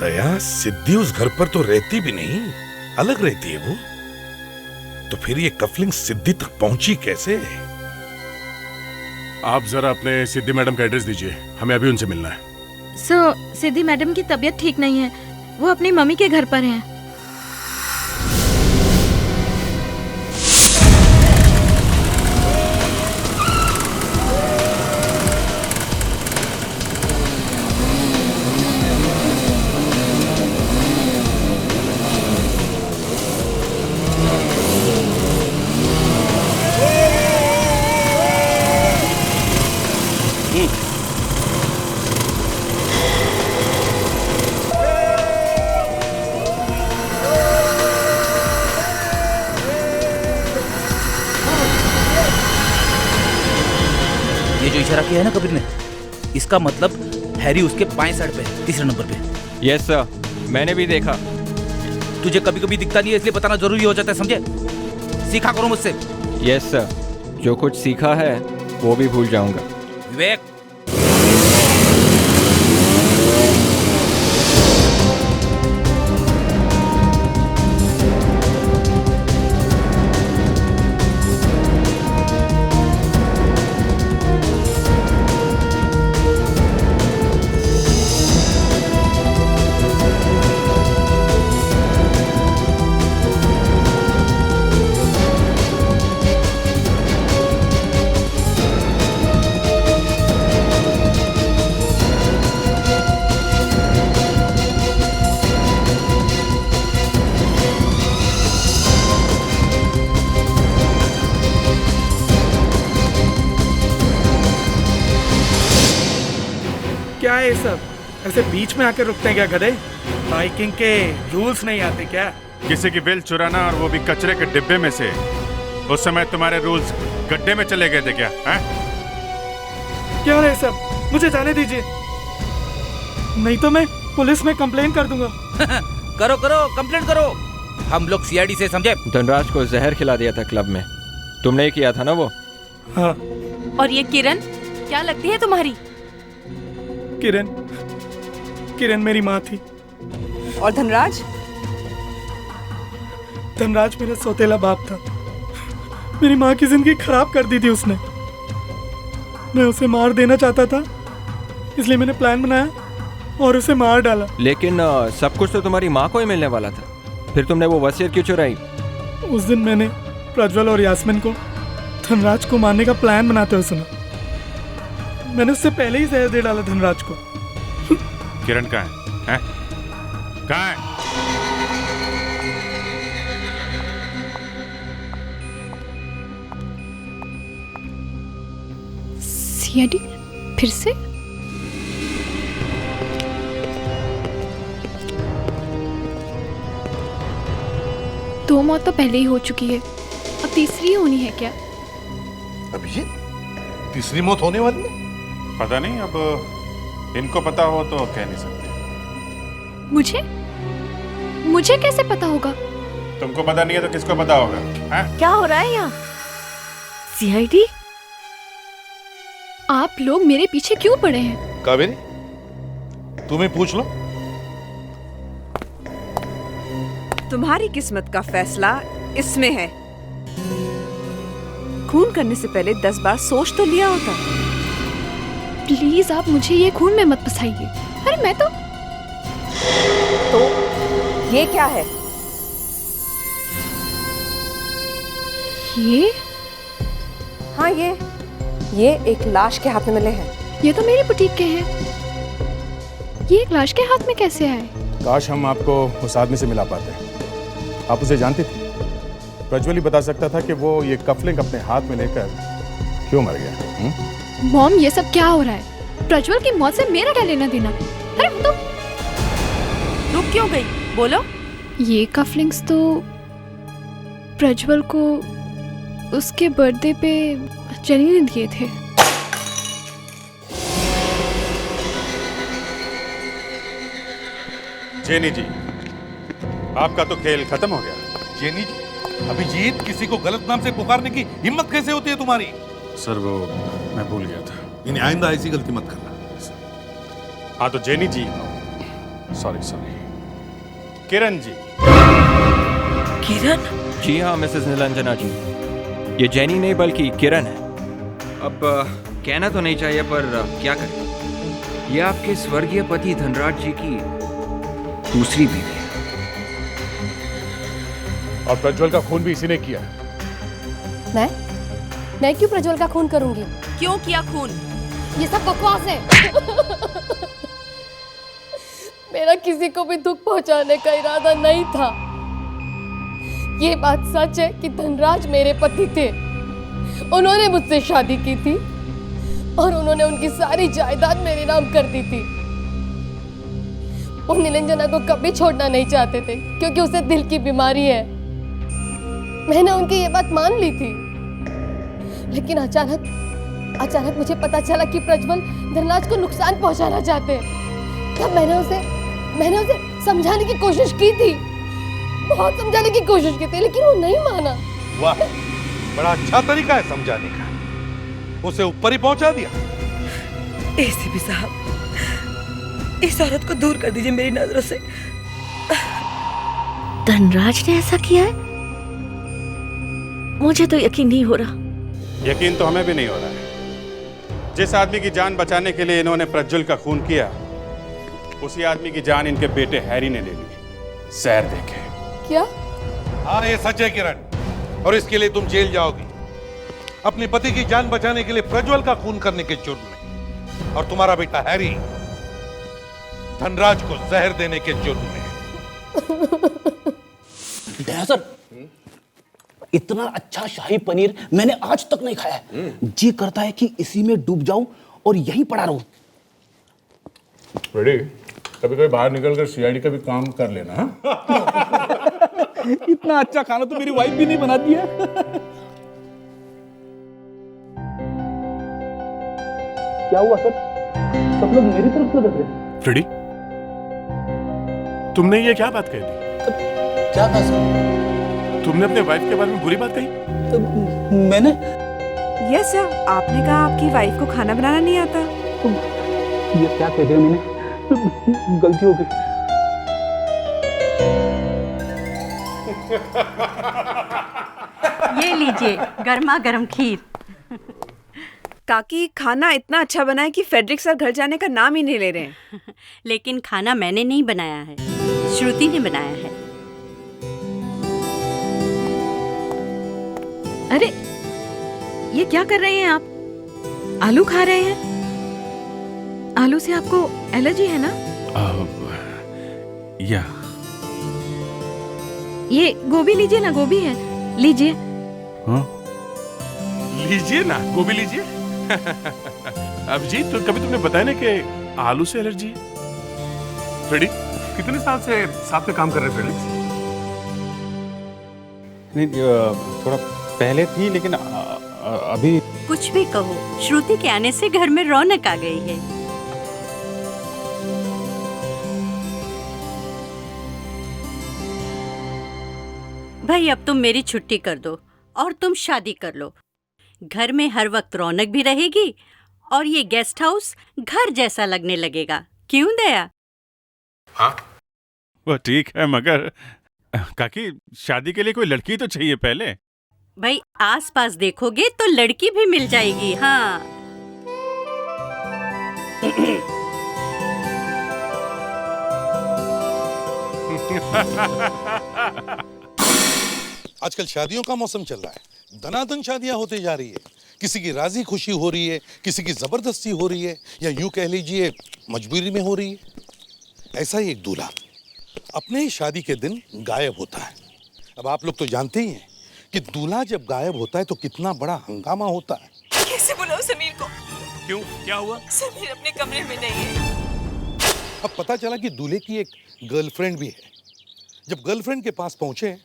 दया, सिद्धि उस घर पर तो रहती भी नहीं, अलग रहती है वो। तो फिर ये कफलिंग सिद्धि तक पहुंची कैसे? आप जरा अपने सिद्धि मैडम का एड्रेस दीजिए, हमें अभी उनसे मिलना है। सिद्धि मैडम की तबीयत ठीक नहीं है, वो अपनी मम्मी के घर पर हैं। इशारा किया है ना कबीर ने, इसका मतलब हैरी उसके बाएं साइड पे है, तीसरे नंबर पे। यस सर, मैंने भी देखा। तुझे कभी कभी दिखता नहीं है, इसलिए बताना जरूरी हो जाता है, समझे? सीखा करो मुझसे। यस सर, जो कुछ सीखा है वो भी भूल जाऊंगा। विवेक, क्या है ये सब? ऐसे बीच में आकर रुकते हैं क्या गधे? बाइकिंग के रूल्स नहीं आते क्या? किसी की बिल चुराना और वो भी कचरे के डिब्बे में से। उस समय तुम्हारे रूल्स गड्ढे में चले गए थे क्या? हैं? क्या है सब? मुझे जाने दीजिए, नहीं तो मैं पुलिस में कंप्लेन कर दूंगा। करो करो, कंप्लेंट करो, हम लोग सीआईडी से, समझे? धनराज को जहर खिला दिया था क्लब में, तुमने किया था ना वो? हाँ। और ये किरण क्या लगती है तुम्हारी? किरण मेरी माँ थी। और धनराज? धनराज मेरा सौतेला बाप था। मेरी माँ की जिंदगी खराब कर दी थी उसने। मैं उसे मार देना चाहता था, इसलिए मैंने प्लान बनाया और उसे मार डाला। लेकिन सब कुछ तो तुम्हारी माँ को ही मिलने वाला था, फिर तुमने वो वसीयत क्यों चुराई? उस दिन मैंने प्रज्वल और यास्मिन को धनराज को मारने का प्लान बनाते हुए सुना। मैंने उससे पहले ही जहर दे डाला धनराज को। किरण कहाँ है? कहाँ है? सीआईडी फिर से? दो मौत तो पहले ही हो चुकी है, अब तीसरी होनी है क्या? अभिजीत, तीसरी मौत होने वाली है? पता नहीं, अब इनको पता हो तो कह नहीं सकते। मुझे कैसे पता होगा? तुमको पता नहीं है तो किसको पता होगा? हैं? क्या हो रहा है यहाँ? सीआईडी? आप लोग मेरे पीछे क्यों पड़े हैं? कावेरी, तुम्हें पूछ लो। तुम्हारी किस्मत का फैसला इसमें है। खून करने से पहले 10 बार सोच तो लिया होता। प्लीज आप मुझे ये खून में मत फंसाइए। अरे मैं तो ये क्या है? ये? हाँ, ये एक लाश के हाथ में मिले हैं। ये तो मेरी बुटीक के हैं। ये एक लाश के हाथ में कैसे आए? काश हम आपको उस आदमी से मिला पाते। आप उसे जानती थी? प्रज्वल ही बता सकता था कि वो ये कफलिंग अपने हाथ में लेकर क्यों मर गया। मॉम, ये सब क्या हो रहा है? प्रज्वल की मौत से मेरा क्या लेना देना? अरे तो रुक क्यों गई? बोलो। ये कफलिंग्स तो प्रज्वल को उसके बर्थडे पे जेनी ने दिए थे। जेनी जी, आपका तो खेल खत्म हो गया। जेनी जी, अभिजीत किसी को गलत नाम से पुकारने की हिम्मत कैसे होती है तुम्हारी? सर वो मैं भूल गया था। इन्हें आइंदा ऐसी गलती मत करना। हाँ तो जेनी जी, सॉरी किरण जी। किरण? जी हाँ मिसेस नीलांजना जी, ये जेनी नहीं बल्कि किरण है। अब कहना तो नहीं चाहिए पर क्या करें, ये आपके स्वर्गीय पति धनराज जी की दूसरी बीवी है। और प्रज्वल का खून भी इसी ने किया। मैं क्यों प्रज्वल का खून करूंगी? क्यों किया खून? ये सब बकवास है। मेरा किसी को भी दुख पहुंचाने का इरादा नहीं था। ये बात सच है कि धनराज मेरे पति थे। उन्होंने मुझसे शादी की थी और उन्होंने उनकी सारी जायदाद मेरे नाम कर दी थी। वो नीलांजना को कभी छोड़ना नहीं चाहते थे क्योंकि उसे दिल की बीमारी है। मैंने उनकी ये बात मान ली थी, लेकिन अचानक मुझे पता चला कि प्रज्वल धनराज को नुकसान पहुंचाना चाहते हैं। तब मैंने उसे समझाने की कोशिश की थी, बहुत समझाने की कोशिश की थी, लेकिन वो नहीं माना। वाह, बड़ा अच्छा तरीका है समझाने का। उसे ऊपर ही पहुंचा दिया। एसीपी साहब, इस औरत को दूर कर दीजिए मेरी नजरों से। धनराज ने ऐसा किया है? मुझे तो यकीन नहीं हो रहा। यकीन तो हमें भी नहीं हो रहा है। जिस आदमी की जान बचाने के लिए इन्होंने प्रज्वल का खून किया, उसी आदमी की जान इनके बेटे हैरी ने ले ली, जहर देके। क्या? हाँ, ये सच है किरण, और इसके लिए तुम जेल जाओगी, अपने पति की जान बचाने के लिए प्रज्वल का खून करने के जुर्म में, और तुम्हारा बेटा हैरी धनराज को जहर देने के जुर्म में। सर, इतना अच्छा शाही पनीर मैंने आज तक नहीं खाया है। जी करता है कि इसी में डूब जाऊं और यहीं पड़ा रहूं। रेडी? कभी कभी बाहर निकलकर सीआईडी का भी काम कर लेना। इतना अच्छा खाना तो मेरी वाइफ भी नहीं बनाती है। क्या हुआ सर? सब लोग मेरी तरफ क्यों देख रहे हैं? फ्रेडी, तुमने ये क्या बात कह दी? क्या कहा सर? तुमने अपने वाइफ के बारे में बुरी बात कही? मैंने? यस सर, आपने कहा आपकी वाइफ को खाना बनाना नहीं आता। ये क्या कह दिया मैंने? गलती हो गई। ये लीजिए गर्मा गर्म खीर। काकी, खाना इतना अच्छा बना है कि फेडरिक सर घर जाने का नाम ही नहीं ले रहे हैं। लेकिन खाना मैंने नहीं बनाया है, श्रुति ने बनाया है। अरे ये क्या कर रहे हैं आप? आलू खा रहे हैं? आलू से आपको एलर्जी है ना? या ये गोभी लीजिए ना, गोभी है, लीजिए। हाँ? लीजिए ना, गोभी लीजिए। अभिजीत, तो कभी तुमने बताया ना कि आलू से एलर्जी है? फ्रेडी, कितने साल से साथ में काम कर रहे हैं फेलिक्स? नहीं, थोड़ा पहले थी, लेकिन अभी कुछ भी कहो, श्रुति के आने से घर में रौनक आ गई है। भाई अब तुम मेरी छुट्टी कर दो और तुम शादी कर लो। घर में हर वक्त रौनक भी रहेगी और ये गेस्ट हाउस घर जैसा लगने लगेगा। क्यों दया? हाँ, वो ठीक है, मगर काकी शादी के लिए कोई लड़की तो चाहिए पहले। भाई आसपास देखोगे तो लड़की भी मिल जाएगी। हाँ आजकल शादियों का मौसम चल रहा है, दनादन शादियां होती जा रही है। किसी की राजी खुशी हो रही है, किसी की जबरदस्ती हो रही है, या यूं कह लीजिए मजबूरी में हो रही है। ऐसा ही एक दूल्हा अपने ही शादी के दिन गायब होता है। अब आप लोग तो जानते ही हैं कि दूल्हा जब गायब होता है तो कितना बड़ा हंगामा होता है। कैसे बुलाओ समीर को? क्यों, क्या हुआ? समीर अपने कमरे में नहीं है। अब पता चला कि दूल्हे की एक गर्लफ्रेंड भी है। जब गर्लफ्रेंड के पास पहुंचे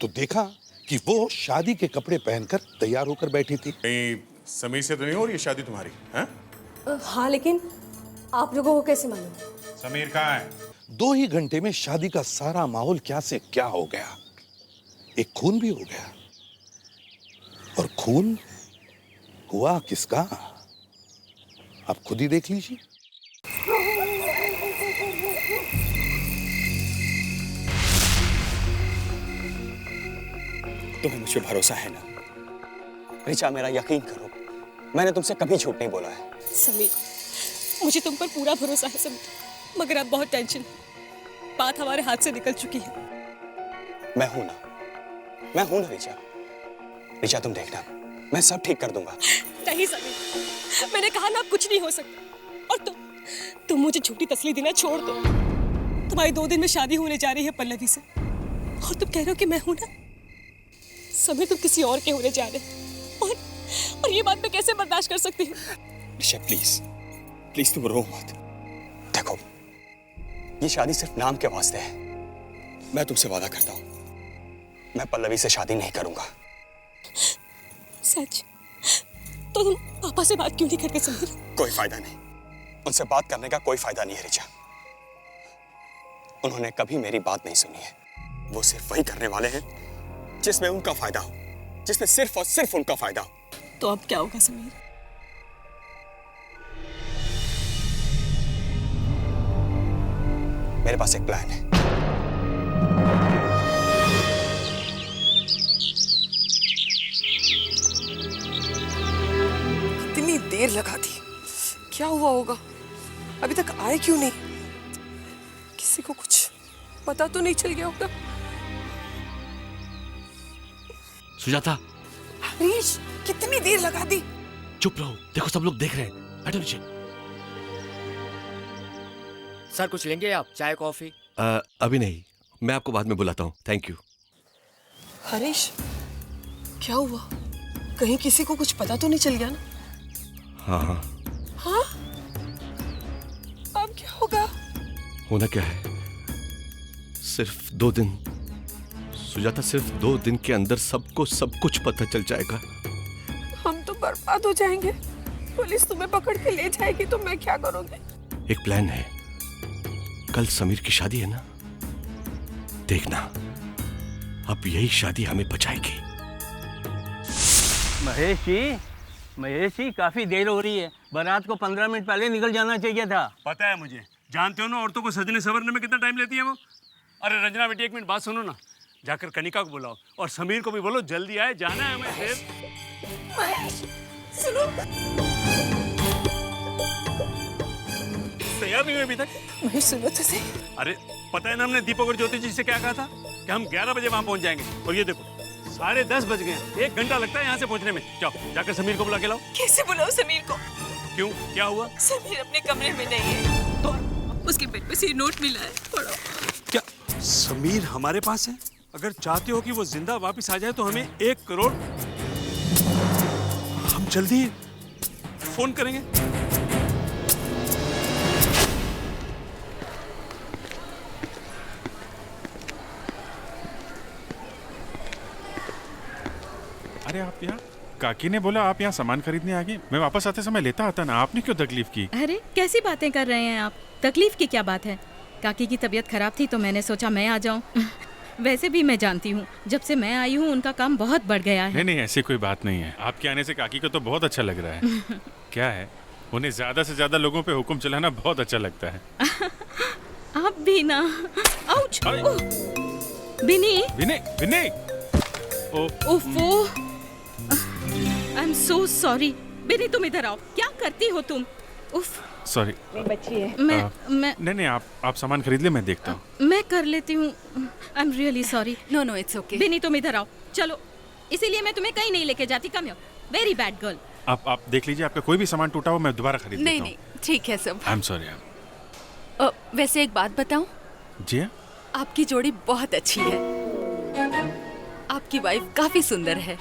तो देखा कि वो शादी के कपड़े पहनकर तैयार होकर बैठी थी। समीर से तो नहीं हो रही है शादी तुम्हारी? हैं? हाँ, लेकिन आप लोगों को कैसे मालूम? समीर कहाँ है? 2 ही घंटे में शादी का सारा माहौल क्या से क्या हो गया। एक खून भी हो गया, और खून हुआ किसका आप खुद ही देख लीजिए। तुम्हें मुझ पे भरोसा है ना? ऋचा, मेरा यकीन करो, मैंने तुमसे कभी झूठ नहीं बोला है। समीर, मुझे तुम पर पूरा भरोसा है समीर, मगर अब बहुत टेंशन है। बात हमारे हाथ से निकल चुकी है। मैं हूं ना ऋचा। ऋचा तुम देखना, मैं सब ठीक कर दूंगा। नहीं समीर, मैंने कहा ना, अब कुछ नहीं हो सकता। और तुम मुझे झूठी तसल्ली देना छोड़ दो। तुम्हारी 2 दिन में शादी होने जा रही है पल्लवी से, और तुम कह रहे हो कि मैं हूं ना। समीर, तुम किसी और के होने जा रहे हो, और ये बात मैं कैसे बर्दाश्त कर सकती हूँ? ऋचा प्लीज तुम रो मत। देखो, ये शादी सिर्फ नाम के वास्ते है। मैं तुमसे वादा करता हूँ, मैं पल्लवी से शादी नहीं करूंगा। सच? तो तुम पापा से बात क्यों नहीं करते समीर? कोई फायदा नहीं, उनसे बात करने का कोई फायदा नहीं है ऋचा। उन्होंने कभी मेरी बात नहीं सुनी है। वो सिर्फ वही करने वाले हैं जिसमें उनका फायदा हो, जिसमें सिर्फ और सिर्फ उनका फायदा हो। तो अब क्या होगा समीर? मेरे पास एक प्लान है। इतनी देर लगा दी, क्या हुआ होगा? अभी तक आए क्यों नहीं? किसी को कुछ पता तो नहीं चल गया होगा? सुजाता, हरीश, कितनी देर लगा दी? चुप रहो, देखो सब लोग देख रहे हैं। बैठो नीचे। सर, कुछ लेंगे आप? चाय, कॉफी? अभी नहीं, मैं आपको बाद में बुलाता हूँ। Thank you. हरीश, क्या हुआ? कहीं किसी को कुछ पता तो नहीं चल गया ना? हाँ, हाँ? अब क्या होगा? होना क्या है, सिर्फ 2 दिन सुजाता, सिर्फ 2 दिन के अंदर सबको सब कुछ पता चल जाएगा। हम तो बर्बाद हो जाएंगे। पुलिस तुम्हें पकड़ के ले जाएगी तो मैं क्या करूंगी? एक प्लान है, कल समीर की शादी है ना, देखना अब यही शादी हमें बचाएगी। महेश जी, काफी देर हो रही है। बारात को 15 मिनट पहले निकल जाना चाहिए था। पता है मुझे, जानते हो ना औरतों को सजने संवरने में कितना टाइम लेती है वो। अरे रंजना बेटी, 1 मिनट बात सुनो ना। जाकर कनिका को बुलाओ और समीर को भी बोलो जल्दी आए, जाना है हमें फिर। महेश, सुनो। तैयार नहीं हुए अभी तक? महेश, सुनो तो सही। अरे पता है ना हमने दीपक और ज्योति जी से क्या कहा था कि हम 11 बजे वहां पहुंच जाएंगे, और ये देखो 10:30 बज गए हैं। 1 घंटा लगता है यहाँ से पहुंचने में। जाओ, जाकर समीर को बुला के लाओ। कैसे बुलाओ समीर को? क्यों, क्या हुआ? समीर अपने कमरे में नहीं है। तो उसके बेड पे से नोट मिला है, पढ़ो। क्या समीर हमारे पास है? अगर चाहते हो कि वो जिंदा वापस आ जाए तो हमें 1 करोड़। हम जल्दी फोन करेंगे। अरे आप यहाँ, काकी ने बोला आप यहाँ सामान खरीदने आ गए। मैं वापस आते समय लेता आता ना, आपने क्यों तकलीफ की? अरे कैसी बातें कर रहे हैं आप? तकलीफ की क्या बात है? काकी की तबीयत खराब थी तो मैंने सोचा मैं आ जाऊं। वैसे भी मैं जानती हूँ, जब से मैं आई हूँ उनका काम बहुत बढ़ गया है। नहीं नहीं, ऐसी कोई बात नहीं है। आपके आने से काकी को तो बहुत अच्छा लग रहा है। क्या है, उन्हें ज्यादा से ज्यादा लोगों पे हुक्म चलाना बहुत अच्छा लगता है। आप भी ना। आउच! बिनी! बिनी! बिनी! ओफो! I am so sorry. बिनी तुम इधर आओ। क्या करती हो तुम? उफ! सॉरी। बच्ची है। मैं नहीं, आप सामान खरीद ले, मैं देखता हूँ। मैं कर लेती हूँ। I am really sorry. No no, it's okay. Bini तुम इधर आओ। चलो, इसीलिए मैं तुम्हें कहीं नहीं लेके जाती। Come here. Very bad girl. आप देख लीजिए, आपका कोई भी सामान टूटा हो मैं दोबारा खरीद लेता हूँ। नहीं, ठीक है सब। I am sorry. वैसे एक बात बताऊं? जी हाँ? आपकी जोड़ी बहुत अच्छी है। आपकी वाइफ काफी सुंदर है।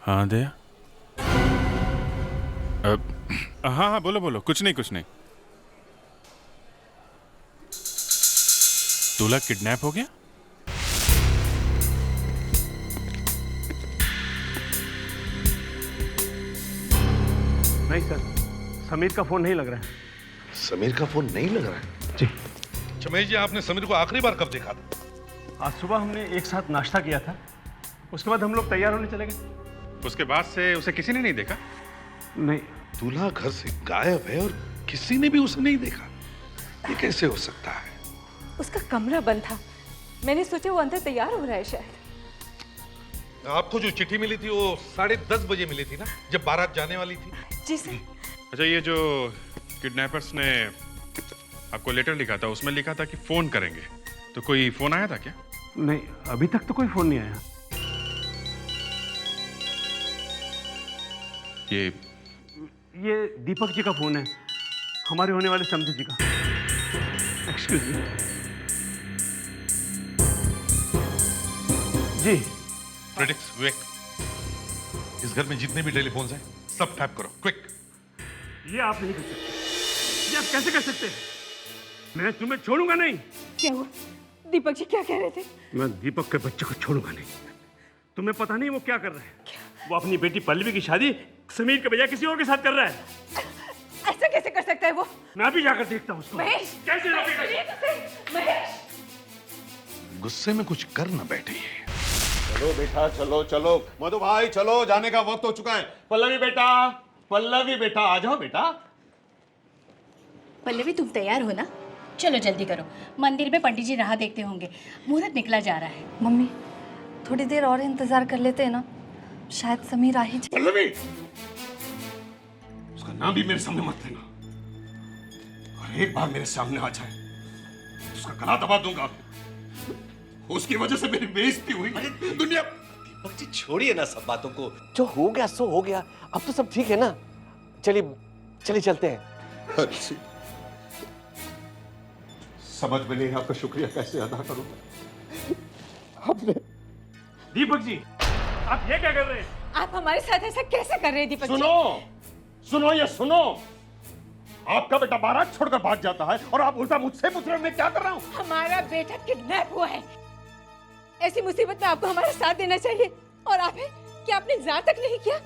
हाँ दया। हाँ, बोलो। कुछ नहीं। दूल्हा किडनैप हो गया? नहीं सर, समीर का फोन नहीं लग रहा है। समीर का फोन नहीं लग रहा है? जी। चमेश जी, आपने समीर को आखिरी बार कब देखा था? आज सुबह हमने एक साथ नाश्ता किया था, उसके बाद हम लोग तैयार होने चले गए। उसके बाद से उसे किसी ने नहीं देखा? नहीं। दूल्हा घर से गायब है और किसी ने भी उसे नहीं देखा, ये कैसे हो सकता है? उसका कमरा बंद था, मैंने सोचा वो अंदर तैयार हो रहा है शायद। आपको जो चिट्ठी मिली थी वो 10:30 बजे मिली थी ना, जब बारात जाने वाली थी? जी सर। अच्छा, ये जो किडनैपर्स ने आपको लेटर लिखा था, उसमें लिखा था कि फोन करेंगे, तो कोई फोन आया था क्या? नहीं, अभी तक तो कोई फोन नहीं आया। ये दीपक जी का फोन है, हमारे होने वाले समधी जी का। Excuse me. जी। प्रेडिक्स विवेक, इस घर में जितने भी टेलीफोन्स हैं सब टैप करो, क्विक। ये आप नहीं कर सकते। ये आप कैसे कर सकते हैं? मैं तुम्हें छोड़ूंगा नहीं। क्या हुआ? दीपक जी क्या कह रहे थे? मैं दीपक के बच्चे को छोड़ूंगा नहीं। तुम्हें पता नहीं वो क्या कर रहा है? वो अपनी बेटी पल्लवी की शादी समीर के बजाय किसी और के साथ कर रहा है। ऐसा कैसे कर सकता है वो? मैं भी जाकर देखता हूँ उसको। महेश! कैसे महेश! गुस्से में कुछ कर ना बैठे। चलो बेटा, चलो मधु भाई, चलो, जाने का वक्त हो चुका है। पल्लवी बेटा आ जाओ बेटा। पल्लवी तुम तैयार हो ना? चलो जल्दी करो, मंदिर में पंडित जी राह देखते होंगे, मुहूर्त निकला जा रहा है। मम्मी, थोड़ी देर और इंतजार कर लेते हैं ना, शायद समीर आ ही जाए। पल्लवी, उसका नाम भी मेरे सामने मत लेना, और एक बार मेरे सामने आ जाए उसका गला दबा दूंगा। उसकी वजह से मेरी बेइज्जती हुई दुनिया। दीपक जी छोड़िए ना सब बातों को, जो हो गया सो हो गया, अब तो सब ठीक है ना। चलिए चलते हैं। समझ में नहीं आपका शुक्रिया कैसे अदा करूंगा। आपने दीपक जी, आप ये क्या कर रहे हैं? आप हमारे साथ ऐसा कैसे कर रहे हैं दीपक जी? सुनो, आपका बेटा बारात छोड़कर भाग जाता है और आप उल्टा मुझसे पूछ रहे हो मैं क्या कर रहा हूँ? हमारा बेटा किडनैप हुआ है। ऐसी मुसीबत में आपको हमारा साथ देना चाहिए, और आप है क्या आपने इंतजार तक नहीं किया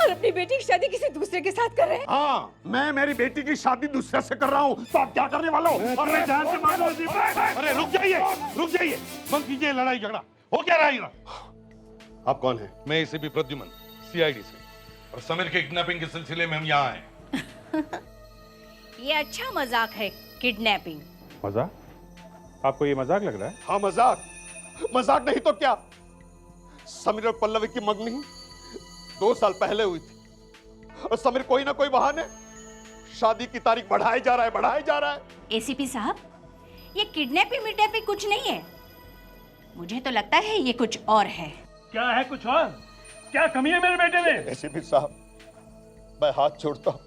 और अपनी बेटी की शादी किसी दूसरे के साथ कर रहे हैं? हाँ, मैं मेरी बेटी की शादी दूसरे से कर रहा हूँ, तो आप क्या करने वाले हो? अरे जान से मार दो दीपक। अरे रुक जाइए, बंद कीजिए लड़ाई झगड़ा। हो क्या रहा है? आप कौन है? मैं एसीपी प्रद्युमन, सीआईडी से, और समीर के किडनैपिंग के सिलसिले में हम यहाँ आए। ये अच्छा मजाक है, किडनैपिंग। मजाक? आपको ये मजाक लग रहा है? हाँ, मजाक नहीं तो क्या। समीर और पल्लवी की मंगनी 2 साल पहले हुई थी, और समीर कोई ना कोई बहाने शादी की तारीख बढ़ाए जा रहा है। एसीपी साहब, ये किडनैपिंग कुछ नहीं है, मुझे तो लगता है ये कुछ और है। क्या है कुछ और? क्या कमी है मेरे बेटे में? एसीपी साहब, मैं हाथ जोड़ता हूं,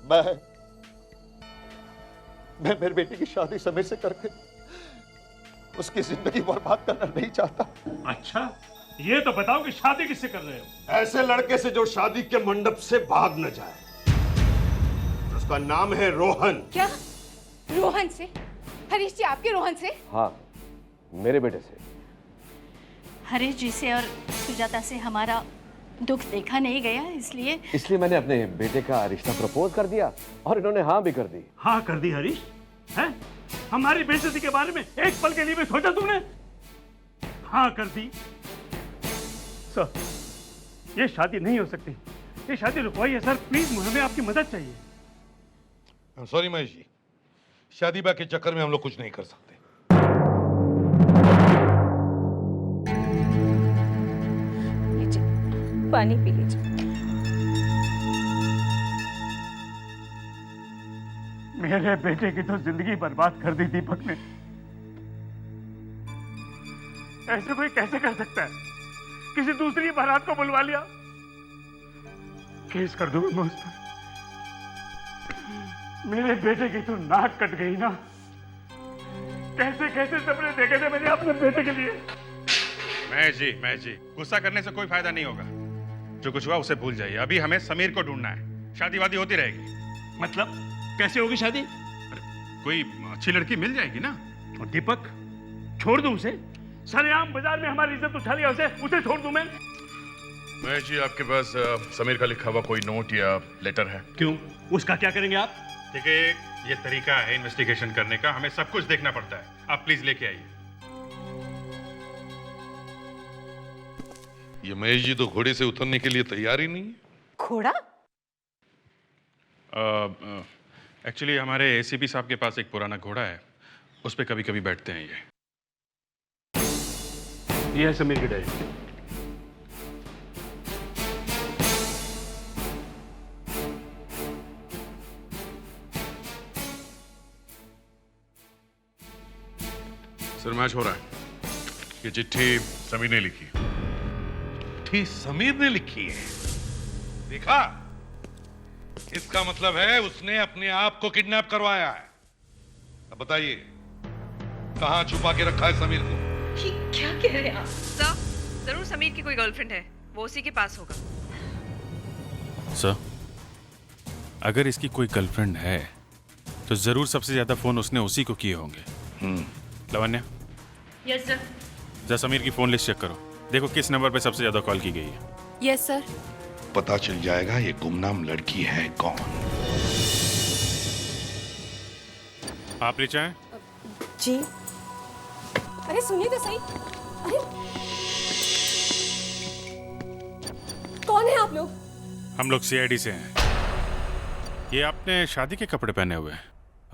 मैं मेरी बेटी की शादी समीर से करके उसकी जिंदगी बर्बाद करना नहीं चाहता। अच्छा, ये तो बताओ कि शादी किससे कर रहे हो? ऐसे लड़के से जो शादी के मंडप से भाग न जाए। उसका नाम है रोहन। क्या? रोहन से? हरीश जी, आपके रोहन से? हाँ, मेरे बेटे से। हरीश जी से और सुजाता से हमारा दुख देखा नहीं गया, इसलिए मैंने अपने बेटे का रिश्ता प्रपोज कर दिया और इन्होंने हाँ भी कर दी। हाँ कर दी हरीश? हैं? हमारी बेइज्जती के बारे में एक पल के लिए भी सोचा तुमने? हाँ कर दी। सर, ये शादी नहीं हो सकती। ये शादी रुकवाइए सर, प्लीज, हमें आपकी मदद चाहिए। सॉरी महेश जी, शादी ब्याह के चक्कर में हम लोग कुछ नहीं कर सकते। पानी पी लीजिए। मेरे बेटे की तो जिंदगी बर्बाद कर दी दीपक ने। ऐसे कोई कैसे कर सकता है? किसी दूसरी बारात को बुलवा लिया, केस कर दूंगा मैं उस पर। मेरे बेटे की तो नाक कट गई ना। कैसे कैसे सपने देखे थे मैंने अपने बेटे के लिए। महेश जी, गुस्सा करने से कोई फायदा नहीं होगा। जो कुछ हुआ उसे भूल जाइए। अभी हमें समीर को ढूंढना है। शादी वादी होती रहेगी। मतलब कैसे होगी शादी? कोई अच्छी लड़की मिल जाएगी ना। और दीपक, छोड़ दूं उसे? सरेआम बाजार में हमारी इज्जत उछा लिया उसे छोड़ दूं मैं? महेश जी, आपके पास समीर का लिखा हुआ कोई नोट या लेटर है? क्यों, उसका क्या करेंगे आप? देखिए, ये तरीका है इन्वेस्टिगेशन करने का। हमें सब कुछ देखना पड़ता है। आप प्लीज लेके आइए। ये महेश जी तो घोड़े से उतरने के लिए तैयार ही नहीं है। घोड़ा? एक्चुअली हमारे एसीपी साहब के पास एक पुराना घोड़ा है, उस पे कभी कभी बैठते हैं ये है समीर की डायरी। सर, मैच हो रहा है। ये चिट्ठी समीर ने लिखी। चिट्ठी समीर ने लिखी है? देखा, इसका मतलब है उसने अपने आप को किडनैप करवाया है। अब बताइए, कहां छुपा के रखा है समीर को? क्या कह रहे हैं आप? सर, जरूर समीर की कोई गर्लफ्रेंड है, वो उसी के पास होगा। सर, अगर इसकी कोई गर्लफ्रेंड है तो जरूर सबसे ज्यादा फोन उसने उसी को किए होंगे। Lavanya, yes sir. जरा समीर की फोन लिस्ट चेक करो। देखो किस नंबर पे सबसे ज्यादा कॉल की गई है। Yes sir. पता चल जाएगा ये गुमनाम लड़की है कौन। आप ले चाहें? जी। अरे सुनिए तो सही। अरे कौन है आप लोग? हम लोग सीआईडी से हैं। ये आपने शादी के कपड़े पहने हुए हैं।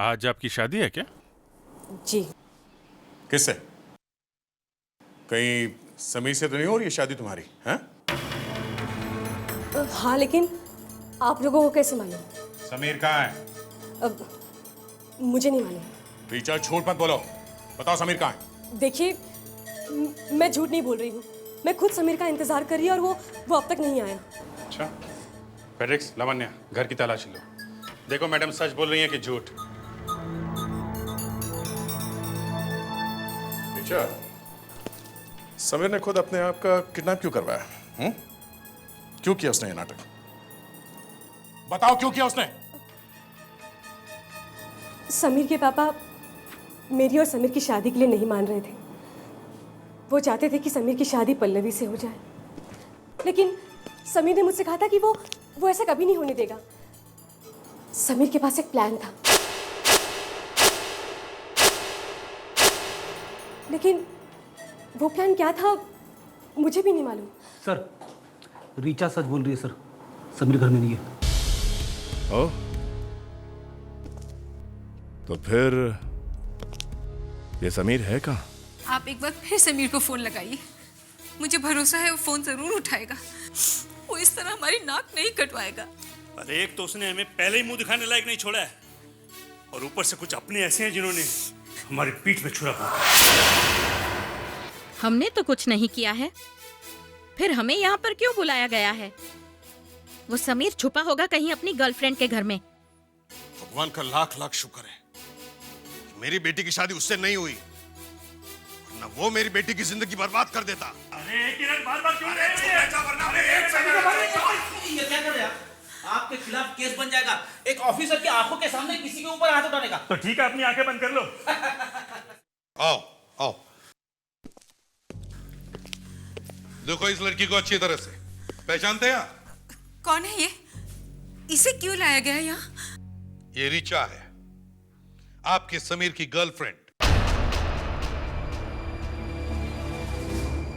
आज आपकी शादी है क्या? जी। किससे? कहीं समीर से तो नहीं हो रही है शादी तुम्हारी? हैं? हाँ, लेकिन आप लोगों को कैसे मालूम? समीर कहाँ है? अब मुझे नहीं मालूम। टीचर, झूठ मत बोलो। बताओ समीर कहाँ है? देखिए, मैं झूठ नहीं बोल रही हूँ। मैं खुद समीर का इंतजार कर रही हूँ और वो अब तक नहीं आया। अच्छा, फेड्रिक्स, लावण्या, घर की तलाशी लो। देखो मैडम सच बोल रही हैं कि झूठ? टीचर, समीर ने खुद अपने आप का किडनैप क्यों करवाया? क्यों किया उसने ये नाटक? बताओ क्यों किया उसने? समीर के पापा मेरी और समीर की शादी के लिए नहीं मान रहे थे। वो चाहते थे कि समीर की शादी पल्लवी से हो जाए, लेकिन समीर ने मुझसे कहा था कि वो ऐसा कभी नहीं होने देगा। समीर के पास एक प्लान था, लेकिन वो प्लान क्या था मुझे भी नहीं मालूम। सर, रीचा सच बोल रही है सर। समीर घर में नहीं है। ओह, तो फिर ये समीर है कहाँ? आप एक बार फिर समीर को फोन लगाइए। मुझे भरोसा है वो फोन जरूर उठाएगा। वो इस तरह हमारी नाक नहीं कटवाएगा। अरे एक तो उसने हमें पहले ही मुंह दिखाने लायक नहीं छोड़ा है, और ऊपर से कुछ अपने ऐसे हैं जिन्होंने हमारी पीठ में छुरा मारा। हमने तो कुछ नहीं किया है, फिर हमें यहाँ पर क्यों बुलाया गया है? वो समीर छुपा होगा कहीं अपनी गर्लफ्रेंड के घर में। भगवान का लाख लाख शुक्र है मेरी बेटी की शादी उससे नहीं हुई। वरना वो मेरी बेटी की जिंदगी बर्बाद कर देता। अरे एक मिनट बार-बार क्यों ले रही है? ये क्या कर रहे हैं आप? आपके खिलाफ केस बन जाएगा। एक ऑफिसर की आंखों के सामने किसी के ऊपर हाथ उठाने का। तो ठीक है, अपनी आंखें बंद कर लो। आओ आओ, देखो इस लड़की को अच्छी तरह से पहचानते हैं आप? कौन है ये? इसे क्यों लाया गया यहाँ? ये रिचा है, आपके समीर की गर्लफ्रेंड।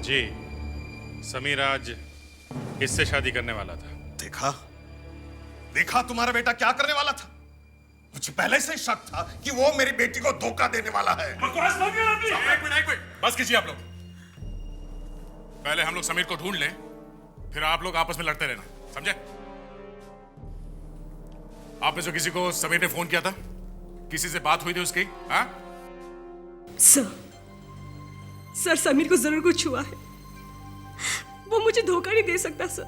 जी, समीर आज इससे शादी करने वाला था। देखा देखा तुम्हारा बेटा क्या करने वाला था। मुझे पहले से शक था कि वो मेरी बेटी को धोखा देने वाला है। बकवास मत करो अपनी। एक मिनट, बस कीजिए आप लोग। पहले हम लोग समीर को ढूंढ लें, फिर आप लोग आपस में लड़ते रहना, समझे? आप में से किसी को समीर ने फोन किया था? किसी से बात हुई थी उसकी? हाँ? सर समीर को जरूर कुछ हुआ है। वो मुझे धोखा नहीं दे सकता सर।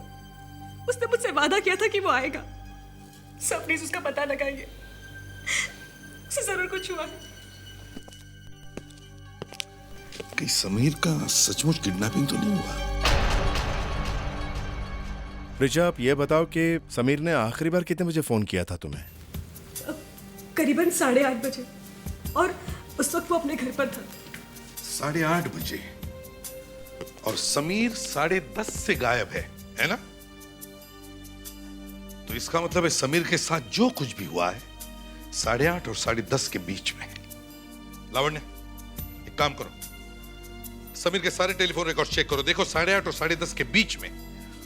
उसने मुझसे वादा किया था कि वो आएगा। सर प्लीज उसका पता लगाइए, उसे जरूर कुछ हुआ है। कहीं समीर का सचमुच किडनैपिंग तो नहीं हुआ? रिचा, आप ये बताओ कि समीर ने आखिरी बार कितने बजे फोन किया था तुम्हें? करीबन 8:30 बजे, और उस वक्त वो अपने घर पर था। 8:30 बजे? और समीर 10:30 से गायब है ना? तो इसका मतलब है समीर के साथ जो कुछ भी हुआ है 8:30 और 10:30 के बीच में। लावण्य, एक काम करो, समीर के सारे टेलीफोन रिकॉर्ड चेक करो, देखो 8:30 और 10:30 के बीच में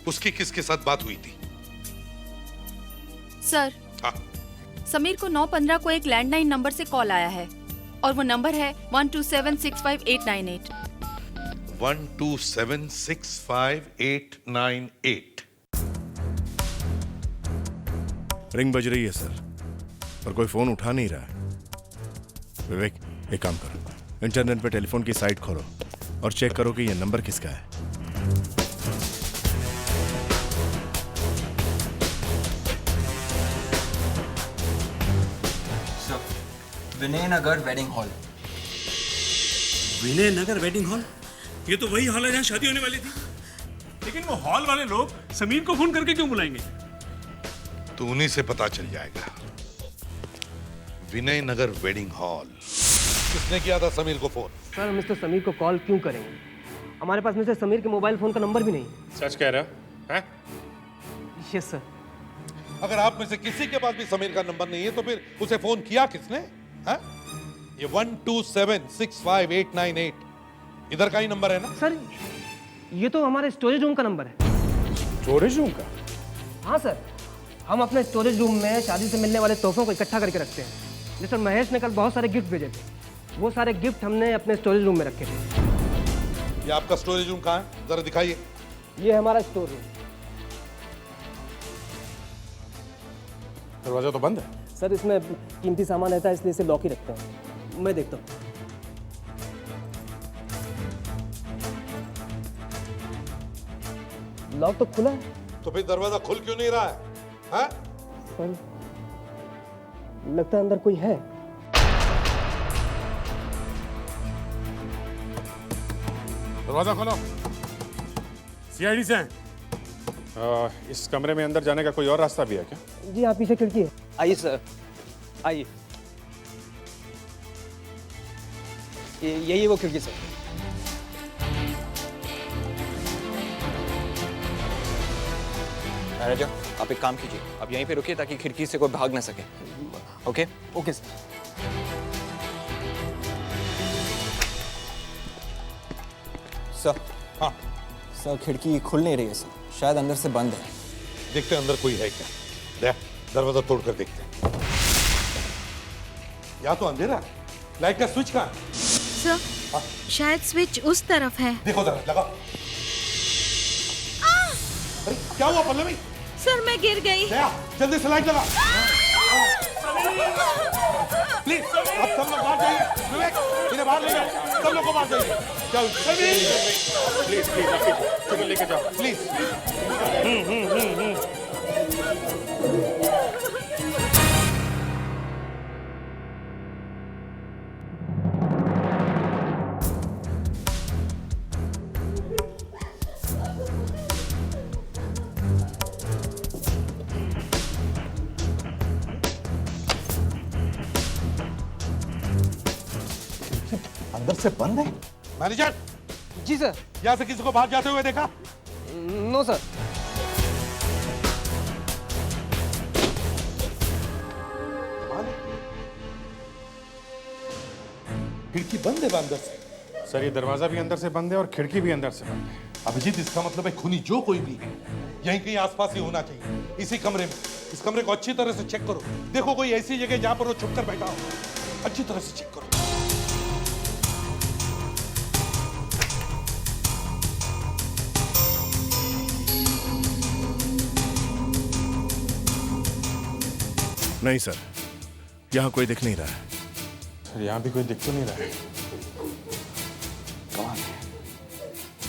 उसकी किसके साथ बात हुई थी। सर, हाँ, समीर को 9:15 को एक लैंडलाइन नंबर से कॉल आया है, और वो नंबर है 12765 12765 रिंग बज रही है सर, पर कोई फोन उठा नहीं रहा है। विवेक, एक काम करो, इंटरनेट पे टेलीफोन की साइट खोलो और चेक करो कि ये नंबर किसका है। विनय नगर वेडिंग हॉल। विनय नगर वेडिंग हॉल? ये तो वही हॉल है जहाँ शादी होने वाली थी। लेकिन वो हॉल वाले लोग समीर को फोन करके क्यों बुलाएंगे? तो उन्हीं से पता चल जाएगा। विनय नगर वेडिंग हॉल किसने किया था समीर को फोन? सर, मिस्टर समीर को कॉल क्यों करेंगे? हमारे पास मिस्टर समीर के मोबाइल फोन का नंबर भी नहीं। सच कह रहे हो? हैं? Yes sir. अगर आप में से किसी के पास भी समीर का नंबर नहीं है तो फिर उसे फोन किया किसने? हाँ? ये 12765 इधर का ही नंबर है ना? सर, ये तो हमारे स्टोरेज रूम का नंबर है। स्टोरेज रूम का? हाँ सर, हम अपने स्टोरेज रूम में शादी से मिलने वाले तोहफों को इकट्ठा करके रखते हैं। मिस्टर महेश ने कल बहुत सारे गिफ्ट भेजे थे, वो सारे गिफ्ट हमने अपने स्टोरेज रूम में रखे थे। ये आपका स्टोरेज रूम कहाँ है? जरा दिखाइए। ये हमारा स्टोर रूम। दरवाजा तो बंद है सर, इसमें कीमती सामान रहता है इसलिए इसे लॉक ही रखते हैं। मैं देखता हूँ। लॉक तो खुला है। तो फिर दरवाजा खुल क्यों नहीं रहा है? हाँ? सर, लगता है अंदर कोई है। दरवाजा खोलो। सीआईडी से हैं। इस कमरे में अंदर जाने का कोई और रास्ता भी है क्या? जी, आप पीछे खिड़की है। आइए सर, आइए। यही वो खिड़की सर। मैनेजर, आप एक काम कीजिए, आप यहीं पे रुकिए ताकि खिड़की से कोई भाग ना सके। ओके? Okay sir. सर, हाँ सर, खिड़की खुल नहीं रही है सर, शायद अंदर से बंद है। देखते हैं अंदर कोई है क्या। दरवाजा तोड़कर देखते हैं। या तो अंधेरा, लाइट का स्विच कहाँ है? सर, शायद स्विच उस तरफ है। देखो जरा, लगाओ। अरे क्या हुआ पल्लवी? सर, मैं गिर गई। जल्दी से लाइट लगा। प्लीज, आप सब लोग बाहर जाइए। विवेक, इन्हें बाहर ले जाओ। सब लोग को बाहर जाइए। जाओ। प्लीज प्लीज, आप लेके जाओ प्लीज। अंदर से बंद है। मैनेजर। जी सर। यहां से किसी को बाहर जाते हुए देखा? No sir. खिड़की बंद है अंदर से। सर ये दरवाजा भी अंदर से बंद है और खिड़की भी अंदर से बंद है। अभिजीत, इसका मतलब है खूनी जो कोई भी है यहीं कहीं आसपास ही होना चाहिए, इसी कमरे में। इस कमरे को अच्छी तरह से चेक करो, देखो कोई ऐसी जगह जहां पर वो छुपकर बैठा हो। अच्छी तरह से चेक करो। नहीं सर, यहाँ कोई दिख नहीं रहा है। सर यहाँ भी कोई दिख तो नहीं रहा है। कौन है?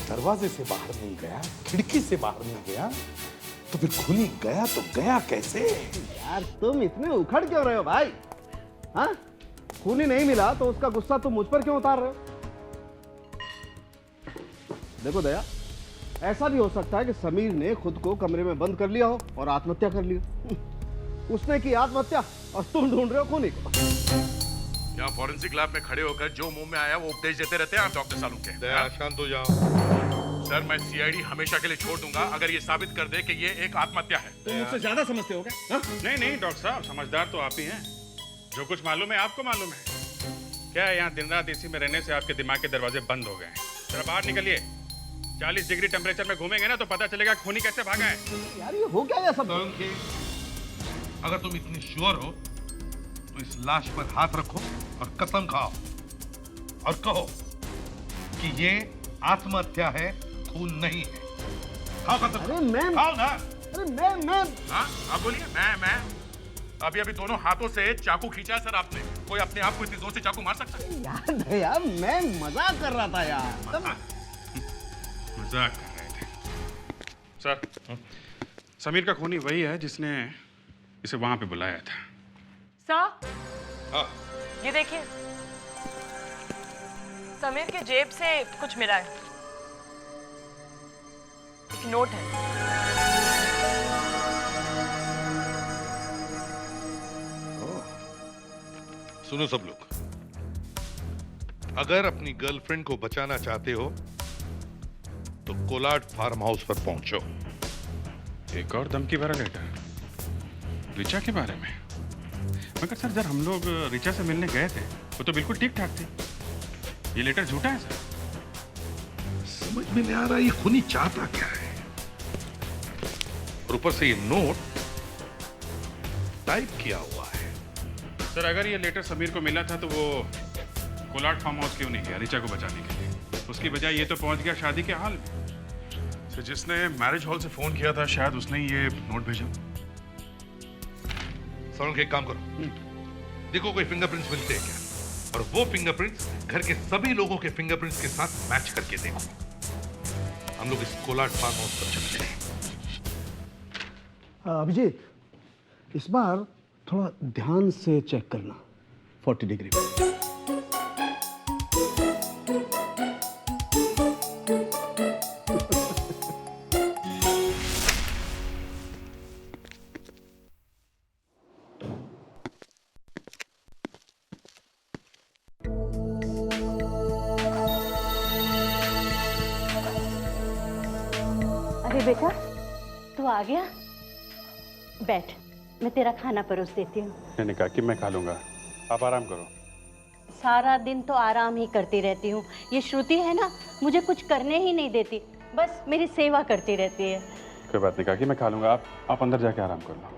दरवाजे से बाहर नहीं गया, खिड़की से बाहर नहीं गया, तो फिर खूनी गया तो गया कैसे? यार तुम इतने उखड़ क्यों रहे हो भाई? हाँ? खूनी नहीं मिला तो उसका गुस्सा तुम मुझ पर क्यों उतार रहे हो? देखो दया, ऐसा भी हो सकता है कि समीर ने खुद को कमरे में बंद कर लिया हो और आत्महत्या कर ली हो। उसने की आत्महत्या और तुम ढूंढ रहे हो खूनी को। यहाँ फॉरेंसिक लैब में खड़े होकर जो मुंह में आया वो उपदेश देते रहते हैं आप डॉक्टर सालुंके। दया, शांत हो जाओ। सर मैं सीआईडी हमेशा के लिए छोड़ दूंगा अगर ये साबित कर दे कि ये एक आत्महत्या है। तुम मुझसे ज्यादा समझते हो क्या? नहीं नहीं डॉक्टर साहब, समझदार तो आप ही हैं। जो कुछ मालूम है आपको मालूम है। क्या है, यहाँ दिन रात एसी में रहने से आपके दिमाग के दरवाजे बंद हो गए हैं। जरा बाहर निकलिए, 40 डिग्री टेम्परेचर में घूमेंगे ना तो पता चलेगा खूनी कैसे भागा है। यार ये हो क्या सब? अगर तुम इतनी श्योर हो तो इस लाश पर हाथ रखो और कसम खाओ और कहो कि ये आत्महत्या है, खून नहीं है। खाओ कसम। अरे मैं खाओ ना। अरे मैं हाँ आप बोलिए। मैं अभी अभी दोनों हाथों से चाकू खींचा है सर आपने। कोई अपने आप को इतनी जोर से चाकू मार सकता है? यार यार मैं मजाक कर रहा था यार। मजाक कर रहे थे सर। समीर का खूनी वही है जिसने इसे वहां पे बुलाया था। सर, हाँ। ये देखिए, समीर के जेब से कुछ मिला है। एक नोट है। सुनो सब लोग, अगर अपनी गर्लफ्रेंड को बचाना चाहते हो तो कोलाड फार्म हाउस पर पहुंचो। एक और धमकी भरा लेटर रिचा के बारे में। मगर सर जब हम लोग रिचा से मिलने गए थे वो तो बिल्कुल ठीक ठाक थी। ये लेटर झूठा है सर। समझ में नहीं आ रहा ये खूनी चाहता क्या है। और ऊपर से ये नोट टाइप किया हुआ है। सर अगर ये लेटर समीर को मिला था तो वो कोलाड फार्म हाउस क्यों नहीं गया रिचा को बचाने के लिए? उसकी बजाय ये तो पहुंच गया शादी के हाल में। तो जिसने मैरिज हॉल से फोन किया था शायद उसने ही ये नोट भेजा। सरों के एक काम करो, देखो कोई फिंगरप्रिंट्स मिलते हैं क्या, और वो फिंगरप्रिंट्स घर के सभी लोगों के फिंगरप्रिंट्स के साथ मैच करके देखो। हम लोग इस कोलाड फार्म हाउस पर चलते हैं। अभिजीत, इस बार थोड़ा ध्यान से चेक करना 40 डिग्री पे। अरे बेटा, तू आ गया? बैठ, मैं तेरा खाना परोस देती हूँ। मैंने कहा कि मैं खा लूंगा, आप आराम करो। सारा दिन तो आराम ही करती रहती हूँ। ये श्रुति है ना, मुझे कुछ करने ही नहीं देती, बस मेरी सेवा करती रहती है। कोई बात नहीं, कहा कि मैं खा लूंगा, आप अंदर जाके आराम कर लो।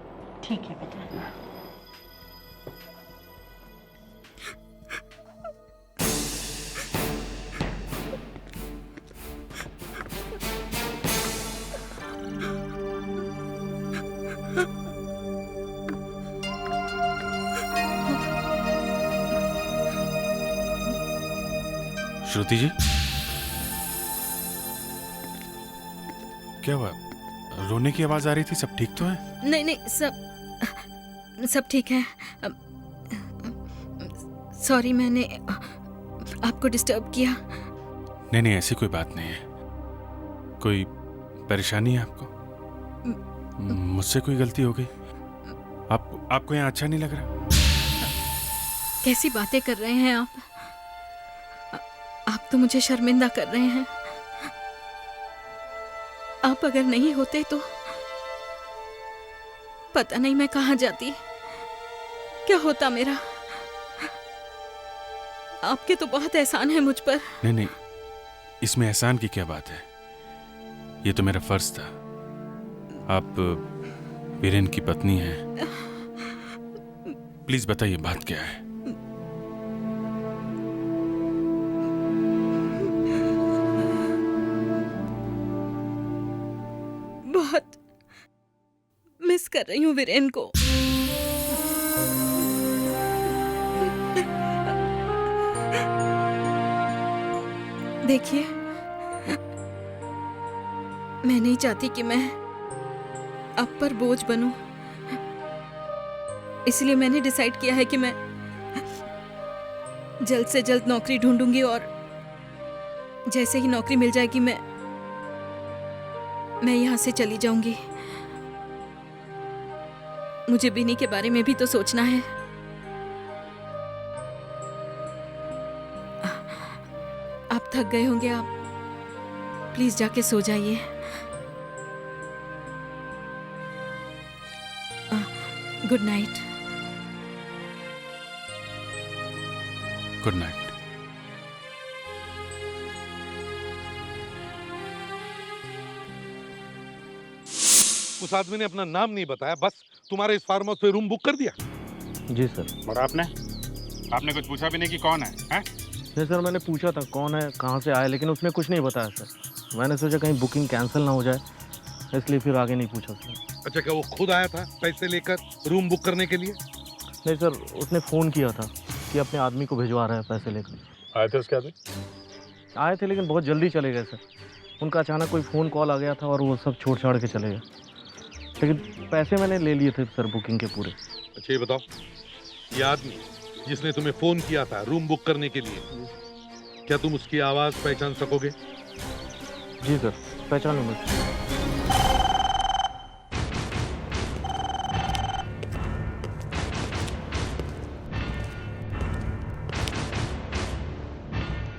ठीक है बेटा। श्रुति जी, क्या हुआ? रोने की आवाज आ रही थी, सब ठीक तो है? नहीं नहीं, सब ठीक है। सॉरी मैंने आपको डिस्टर्ब किया। नहीं नहीं, ऐसी कोई बात नहीं है। कोई परेशानी है आपको? मुझसे कोई गलती हो गई? आपको यहाँ अच्छा नहीं लग रहा? कैसी बातें कर रहे हैं आप? आप तो मुझे शर्मिंदा कर रहे हैं। आप अगर नहीं होते तो पता नहीं मैं कहाँ जाती, क्या होता मेरा। आपके तो बहुत एहसान है मुझ पर। नहीं, इसमें एहसान की क्या बात है? ये तो मेरा फर्ज था। आप वीरेन की पत्नी हैं। प्लीज बताइए बात क्या है? बहुत मिस कर रही हूँ वीरेन को। देखिए, मैं नहीं चाहती कि मैं आप पर बोझ बनूं, इसलिए मैंने डिसाइड किया है कि मैं जल्द से जल्द नौकरी ढूंढूंगी और जैसे ही नौकरी मिल जाएगी मैं यहाँ से चली जाऊंगी। मुझे बिनी के बारे में भी तो सोचना है। आप थक गए होंगे, आप प्लीज जाके सो जाइए। Good night. Good night. उस आदमी ने अपना नाम नहीं बताया, बस तुम्हारे इस फार्म हाउस पे रूम बुक कर दिया। जी सर। और आपने कुछ पूछा भी नहीं कि कौन है, हैं? नहीं सर, मैंने पूछा था कौन है, कहाँ से आया, लेकिन उसने कुछ नहीं बताया सर। मैंने सोचा कहीं बुकिंग कैंसिल ना हो जाए, इसलिए फिर आगे नहीं पूछा सर। अच्छा, क्या वो खुद आया था पैसे लेकर रूम बुक करने के लिए? नहीं सर, उसने फ़ोन किया था कि अपने आदमी को भिजवा रहा है पैसे लेकर। आए थे उसके आदमी? आए थे, लेकिन बहुत जल्दी चले गए सर। उनका अचानक कोई फ़ोन कॉल आ गया था और वो सब छोड़ छाड़ के चले गए, लेकिन पैसे मैंने ले लिए थे सर बुकिंग के पूरे। अच्छा, ये बताओ, ये आदमी जिसने तुम्हें फ़ोन किया था रूम बुक करने के लिए, क्या तुम उसकी आवाज़ पहचान सकोगे? जी सर, पहचानूंगा।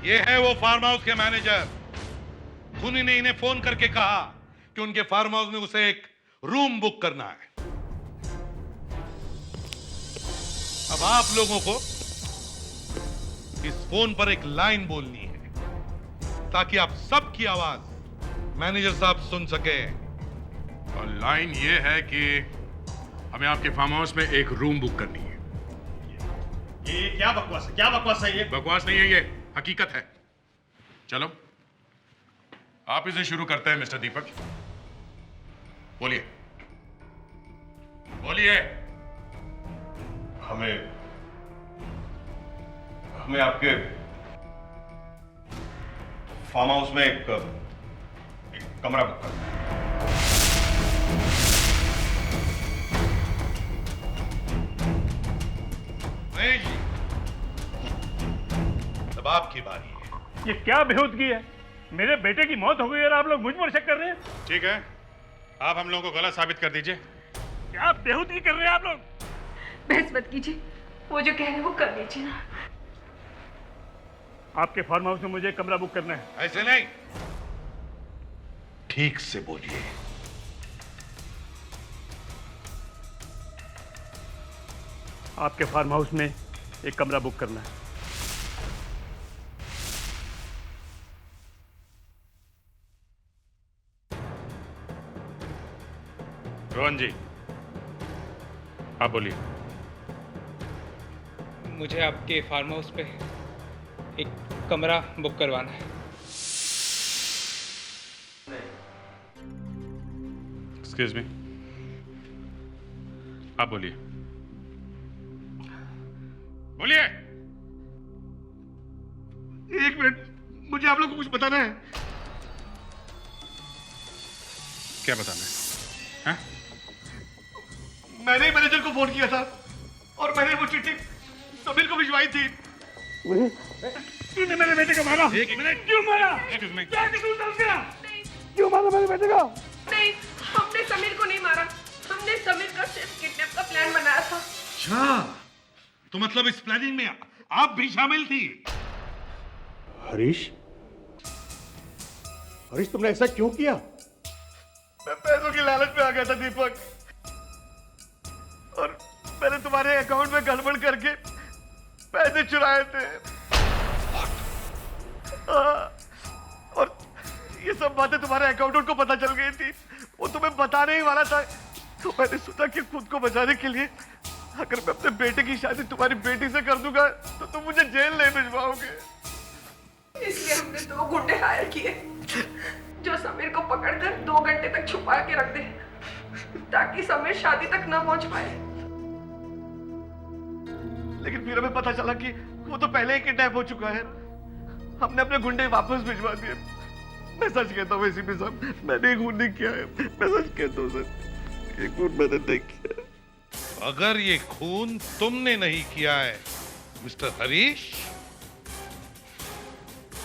ये है वो फार्म हाउस के मैनेजर। खुनी ने इन्हें फोन करके कहा कि उनके फार्म हाउस में उसे एक रूम बुक करना है। अब आप लोगों को इस फोन पर एक लाइन बोलनी है ताकि आप सबकी आवाज मैनेजर साहब सुन सके। और लाइन ये है कि हमें आपके फार्म हाउस में एक रूम बुक करनी है। ये क्या बकवास है? क्या बकवास है ये? बकवास नहीं है, ये हकीकत है। चलो आप इसे शुरू करते हैं मिस्टर दीपक। बोलिए बोलिए। हमें आपके फार्म हाउस में एक कमरा बुक करना है। महेश जी, अब आपकी बारी है। ये क्या बेहूदगी है? मेरे बेटे की मौत हो गई और आप लोग मुझ पर शक कर रहे हैं? ठीक है, आप हम लोगों को गलत साबित कर दीजिए। क्या बेहूदगी कर रहे हैं आप लोग? बहस मत कीजिए, वो जो कह रहे हैं वो कर लीजिए ना। आपके फार्म हाउस में मुझे एक कमरा बुक करना है। ऐसे नहीं, ठीक से बोलिए। आपके फार्म हाउस में एक कमरा बुक करना है। रोहन जी, आप बोलिए। मुझे आपके फार्म हाउस पे एक कमरा बुक करवाना है। एक्सक्यूज मी, आप बोलिए बोलिए। एक मिनट, मुझे आप लोगों को कुछ बताना है। क्या बताना है? हाँ? मैंने ही मैनेजर को फोन किया था और मैंने वो चिट्ठी समीर को भिजवाई थी। तूने मेरे बेटे को मारा? एक मिनट, क्यों मारा? Excuse me. क्या कसूर था उसका? क्यों मारा मेरे बेटे को? नहीं, हमने समीर अच्छा, तो मतलब इस प्लानिंग में आप भी शामिल थी? हरीश, हरीश तुमने ऐसा क्यों किया? मैं पैसों की लालच में आ गया था दीपक, और मैंने तुम्हारे अकाउंट में गड़बड़ करके पैसे चुराए थे। और ये सब बातें तुम्हारे अकाउंटेंट को पता चल गई थी, वो तुम्हें बताने ही वाला था। तो मैंने सोचा कि खुद को बचाने के लिए अगर मैं अपने बेटे की शादी तुम्हारी बेटी से कर दूंगा तो तुम मुझे जेल नहीं भिजवाओगे। इसलिए हमने 2 गुंडे हायर किए जो समीर को पकड़कर 2 घंटे तक छुपा के रख दे, ताकि समीर शादी तक ना पहुंच पाए। लेकिन फिर हमें पता चला कि वो तो पहले ही किडनैप हो चुका है। हमने अपने गुंडे वापस भिजवा दिए। मैं सच कहता हूँ एसीपी साहब, मैंने खून नहीं किया है। मैं सच कहता हूँ सर, ये खून मैंने नहीं किया। अगर ये खून तुमने नहीं किया है मिस्टर हरीश,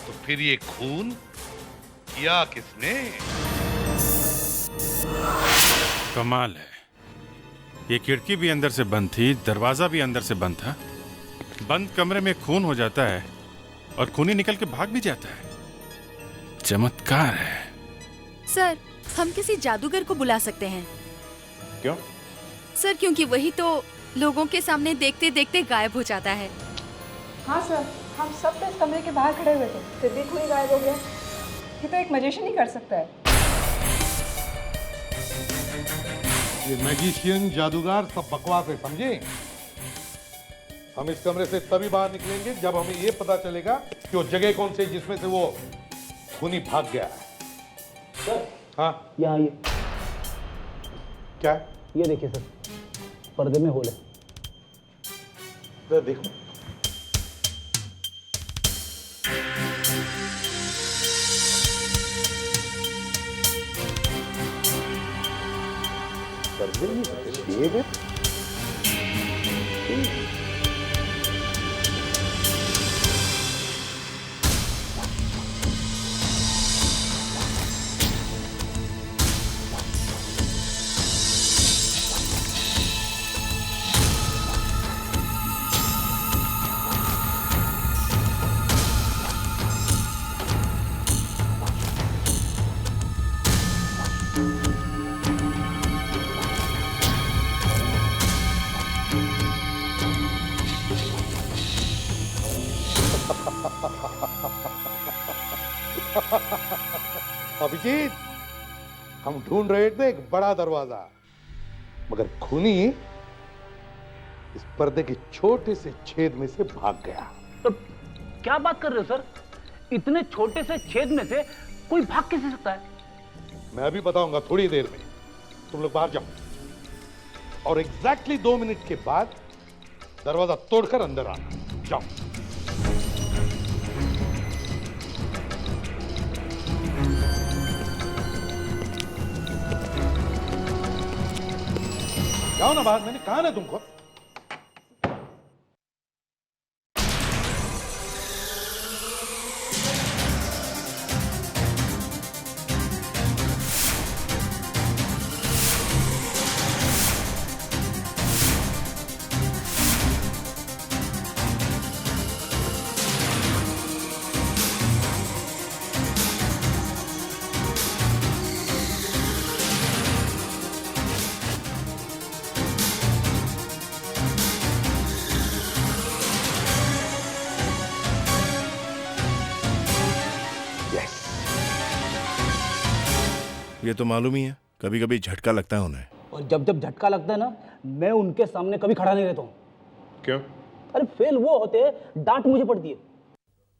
तो फिर ये खून किया किसने? कमाल है, ये खिड़की भी अंदर से बंद थी, दरवाजा भी अंदर से बंद था। बंद कमरे में खून हो जाता है और खूनी निकल के भाग भी जाता है। चमत्कार है। सर, हम किसी जादूगर को बुला सकते हैं। क्यों? सर, क्योंकि वही तो लोगों के सामने देखते देखते गायब हो जाता है। हाँ सर, हम सब तो इस कमरे के बाहर खड़े हुए थे, फिर भी कोई गायब हो गया। ये तो एक मैजिशियन ही कर सकता है। ये मैजिशियन, जादूगर सब बकवास है, समझे? हम इस कमरे से तभी बाहर निकलेंगे जब हमें ये पता चलेगा कि वो जगह कौन सी है जिसमें से वो खूनी भाग गया है। सर, हाँ, यहाँ ये क्या? ये देखिए सर, पर्दे में होल है। जरा देखो। पर्दे में छेद है? अभिजीत, हम ढूंढ रहे थे एक बड़ा दरवाजा, मगर खूनी इस पर्दे के छोटे से छेद में से भाग गया। तो क्या बात कर रहे हो सर? इतने छोटे से छेद में से कोई भाग कैसे सकता है? मैं अभी बताऊंगा थोड़ी देर में। तुम लोग बाहर जाओ और एग्जैक्टली 2 मिनट के बाद दरवाजा तोड़कर अंदर आना। जाओ। जाओ ना बाहर, मैंने कहा ना तुमको। ये तो मालूम ही है, कभी कभी झटका लगता है उन्हें। और जब जब झटका लगता है ना, मैं उनके सामने कभी खड़ा नहीं रहता हूँ। क्यों? अरे फेल वो होते हैं, डांट मुझे पड़ती है।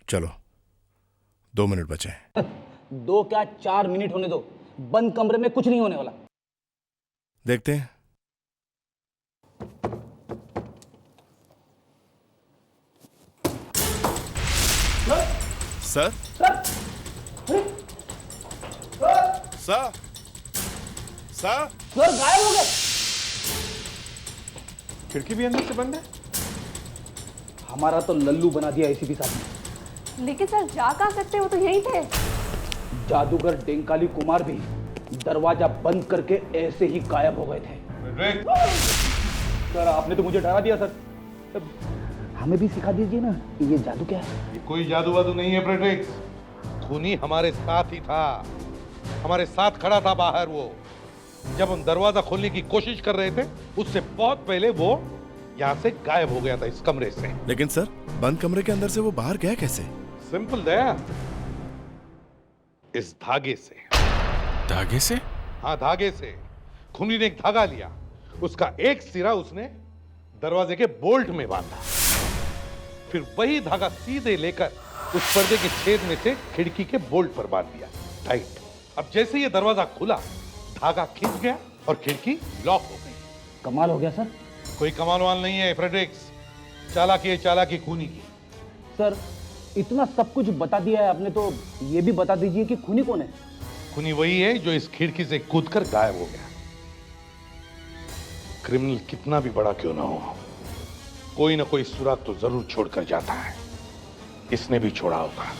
चलो 2 मिनट बचे हैं। 2 क्या 4 मिनट होने दो, बंद कमरे में कुछ नहीं होने वाला। देखते हैं। सर, सर, सर, गायब हो गए। खिड़की भी अंदर से बंद है। हमारा तो लल्लू बना दिया एसीपी साहब ने। लेकिन सर जा कहाँ सकते, वो तो यहीं थे। जादूगर डेंकाली कुमार भी दरवाजा बंद करके ऐसे ही गायब हो गए थे। सर आपने तो मुझे डरा दिया सर। हमें भी सिखा दीजिए ना कि ये जादू क्या है। ये कोई जादू वादू नहीं है फ्रेडरिक्स। खूनी हमारे साथ ही था, हमारे साथ खड़ा था बाहर। वो जब हम दरवाजा खोलने की कोशिश कर रहे थे उससे बहुत पहले वो यहाँ से गायब हो गया था इस कमरे से। लेकिन सर बंद कमरे के अंदर से वो बाहर गया कैसे? सिंपल दया, इस धागे से। धागे से? हाँ धागे से। खूनी ने एक धागा लिया, उसका एक सिरा उसने दरवाजे के बोल्ट में बांधा, फिर वही धागा सीधे लेकर उस पर्दे के छेद में से खिड़की के बोल्ट पर बांध दिया टाइट। अब जैसे ये दरवाजा खुला धागा खिंच गया और खिड़की लॉक हो गई। कमाल हो गया सर। कोई कमाल वाल नहीं है फ्रेडरिक्स, चालाकी है चालाकी खूनी की। सर इतना सब कुछ बता दिया है आपने, तो ये भी बता दीजिए कि खूनी कौन है। खूनी वही है जो इस खिड़की से कूदकर गायब हो गया। क्रिमिनल कितना भी बड़ा क्यों ना हो, कोई ना कोई सुराग तो जरूर छोड़कर जाता है। इसने भी छोड़ा होगा।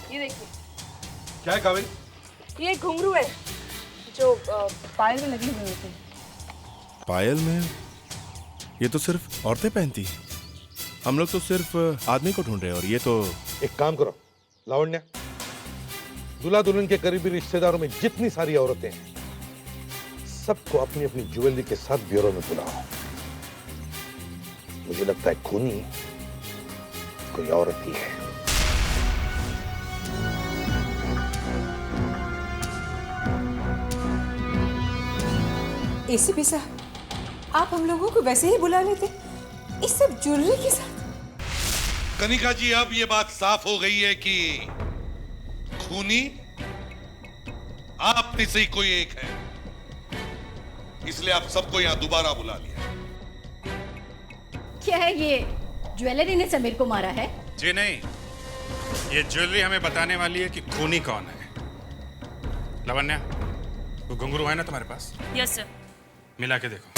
ये देखिए, क्या है कावेरी? ये एक घुंघरू है जो पायल में लगे हुए होते हैं। पायल में? ये तो सिर्फ औरतें पहनती हैं। हम लोग तो सिर्फ आदमी को ढूंढ रहे हैं और ये तो। एक काम करो लावण्या, दूल्हा दुल्हन के करीबी रिश्तेदारों में जितनी सारी औरतें हैं सबको अपनी अपनी ज्वेलरी के साथ ब्यूरो में बुलाओ। मुझे लगता है खूनी कोई औरत ही है। एसीपी साहब, आप हम लोगों को वैसे ही बुला लेते इस सब ज्वेलरी के साथ। कनिका जी, अब ये बात साफ हो गई है कि खूनी आप में से ही कोई एक है, इसलिए आप सबको यहां दोबारा बुला लिया। क्या है ये ज्वेलरी ने समीर को मारा है? जी नहीं, ये ज्वेलरी हमें बताने वाली है कि खूनी कौन है। लावण्या, वो घुंघरू है ना तुम्हारे पास? Yes sir. मिला के देखो।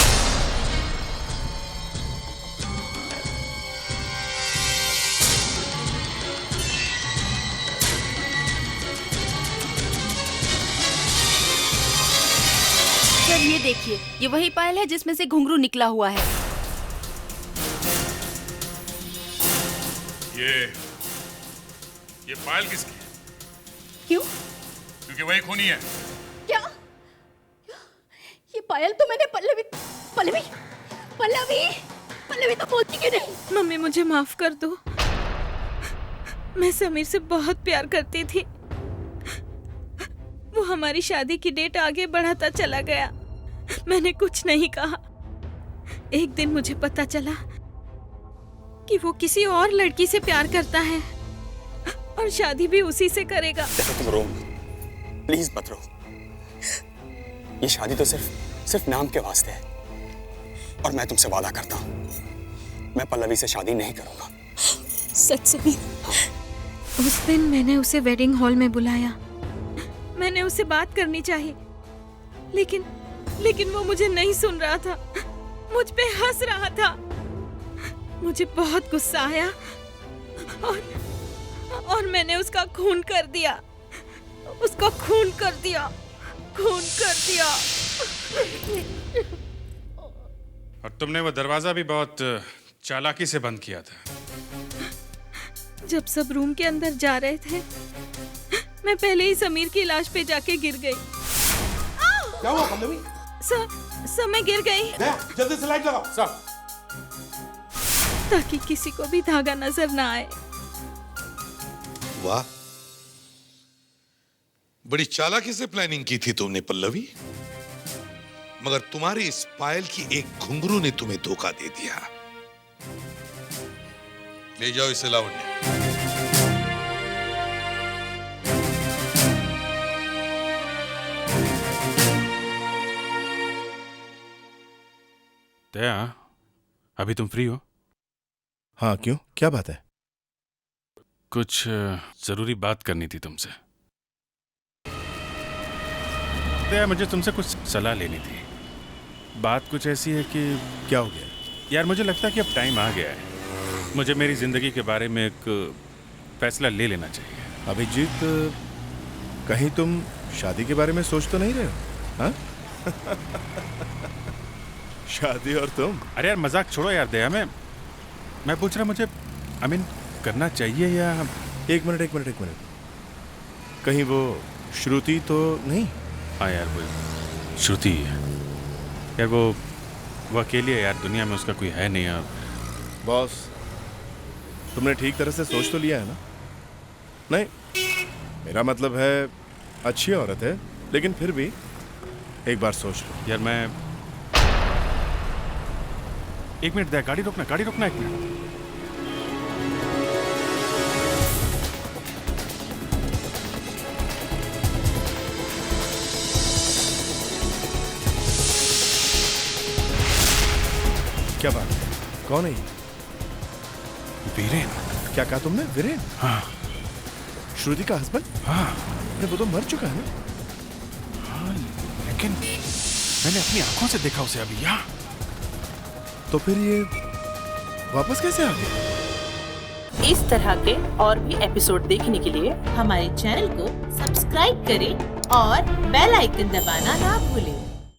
सर ये देखिए, ये वही पायल है जिसमें से घुंघरू निकला हुआ है। ये पायल किसकी है? क्यों? क्योंकि वही खूनी है। क्या? ये पायल तो मैंने पल्लवी पल्लवी पल्लवी पल्लवी तो बोलती क्यों नहीं? मम्मी मुझे माफ कर दो, मैं समीर से बहुत प्यार करती थी। वो हमारी शादी की डेट आगे बढ़ाता चला गया, मैंने कुछ नहीं कहा। एक दिन मुझे पता चला कि वो किसी और लड़की से प्यार करता है और शादी भी उसी से करेगा। देखो तुम रो, प्लीज मत रो। ये शादी तो सिर्फ नाम के वास्ते है और मैं तुमसे वादा करता हूँ मैं पल्लवी से शादी नहीं करूंगा। सच सभी। उस दिन मैंने उसे वेडिंग हॉल में बुलाया, मैंने उससे बात करनी चाहिए, लेकिन वो मुझे नहीं सुन रहा था, मुझ पे हंस रहा था। मुझे बहुत गुस्सा आया और मैंने उसका खून कर दिया, उसका खून कर दिया। और तुमने वो दरवाजा भी बहुत चालाकी से बंद किया था। जब सब रूम के अंदर जा रहे थे, मैं पहले ही समीर की लाश पे जाके गिर गई। क्या हुआ पल्लवी? सर मैं गिर गई। जल्दी से लाइट लगाओ सर, ताकि किसी को भी धागा नजर ना आए। वाह, बड़ी चालाकी से प्लानिंग की थी तुमने पल्लवी, मगर तुम्हारी इस पायल की एक घुंघरू ने तुम्हें धोखा दे दिया। ले जाओ इसे लावण्य। दया, अभी तुम फ्री हो? हाँ, क्यों? क्या बात है? कुछ जरूरी बात करनी थी तुमसे। दया, मुझे तुमसे कुछ सलाह लेनी थी। बात कुछ ऐसी है कि क्या हो गया यार, मुझे लगता है कि अब टाइम आ गया है। मुझे मेरी जिंदगी के बारे में एक फैसला ले लेना चाहिए। अभिजीत, कहीं तुम शादी के बारे में सोच तो नहीं रहे हो? हाँ? शादी और तुम? अरे यार मजाक छोड़ो यार दया, मैं पूछ रहा मुझे करना चाहिए या... एक मिनट। कहीं वो श्रुति तो नहीं? हाँ यार, वो श्रुति यार, वो अकेली है यार, दुनिया में उसका कोई है नहीं यार। बॉस, तुमने ठीक तरह से सोच तो लिया है ना? नहीं, मेरा मतलब है अच्छी औरत है, लेकिन फिर भी एक बार सोच लो। यार मैं... एक मिनट दया, गाड़ी रोकना एक मिनट। क्या बात है? कौन है ये? वीरेन। क्या कहा तुमने? वीरेन? हाँ। श्रुति का हस्बैंड? हाँ। अरे वो तो मर चुका है ना? हाँ, लेकिन मैंने अपनी आंखों से देखा उसे अभी यहाँ। तो फिर ये वापस कैसे आ गया? इस तरह के और भी एपिसोड देखने के लिए हमारे चैनल को सब्सक्राइब करें और बेल आइकन दबाना ना भूलें।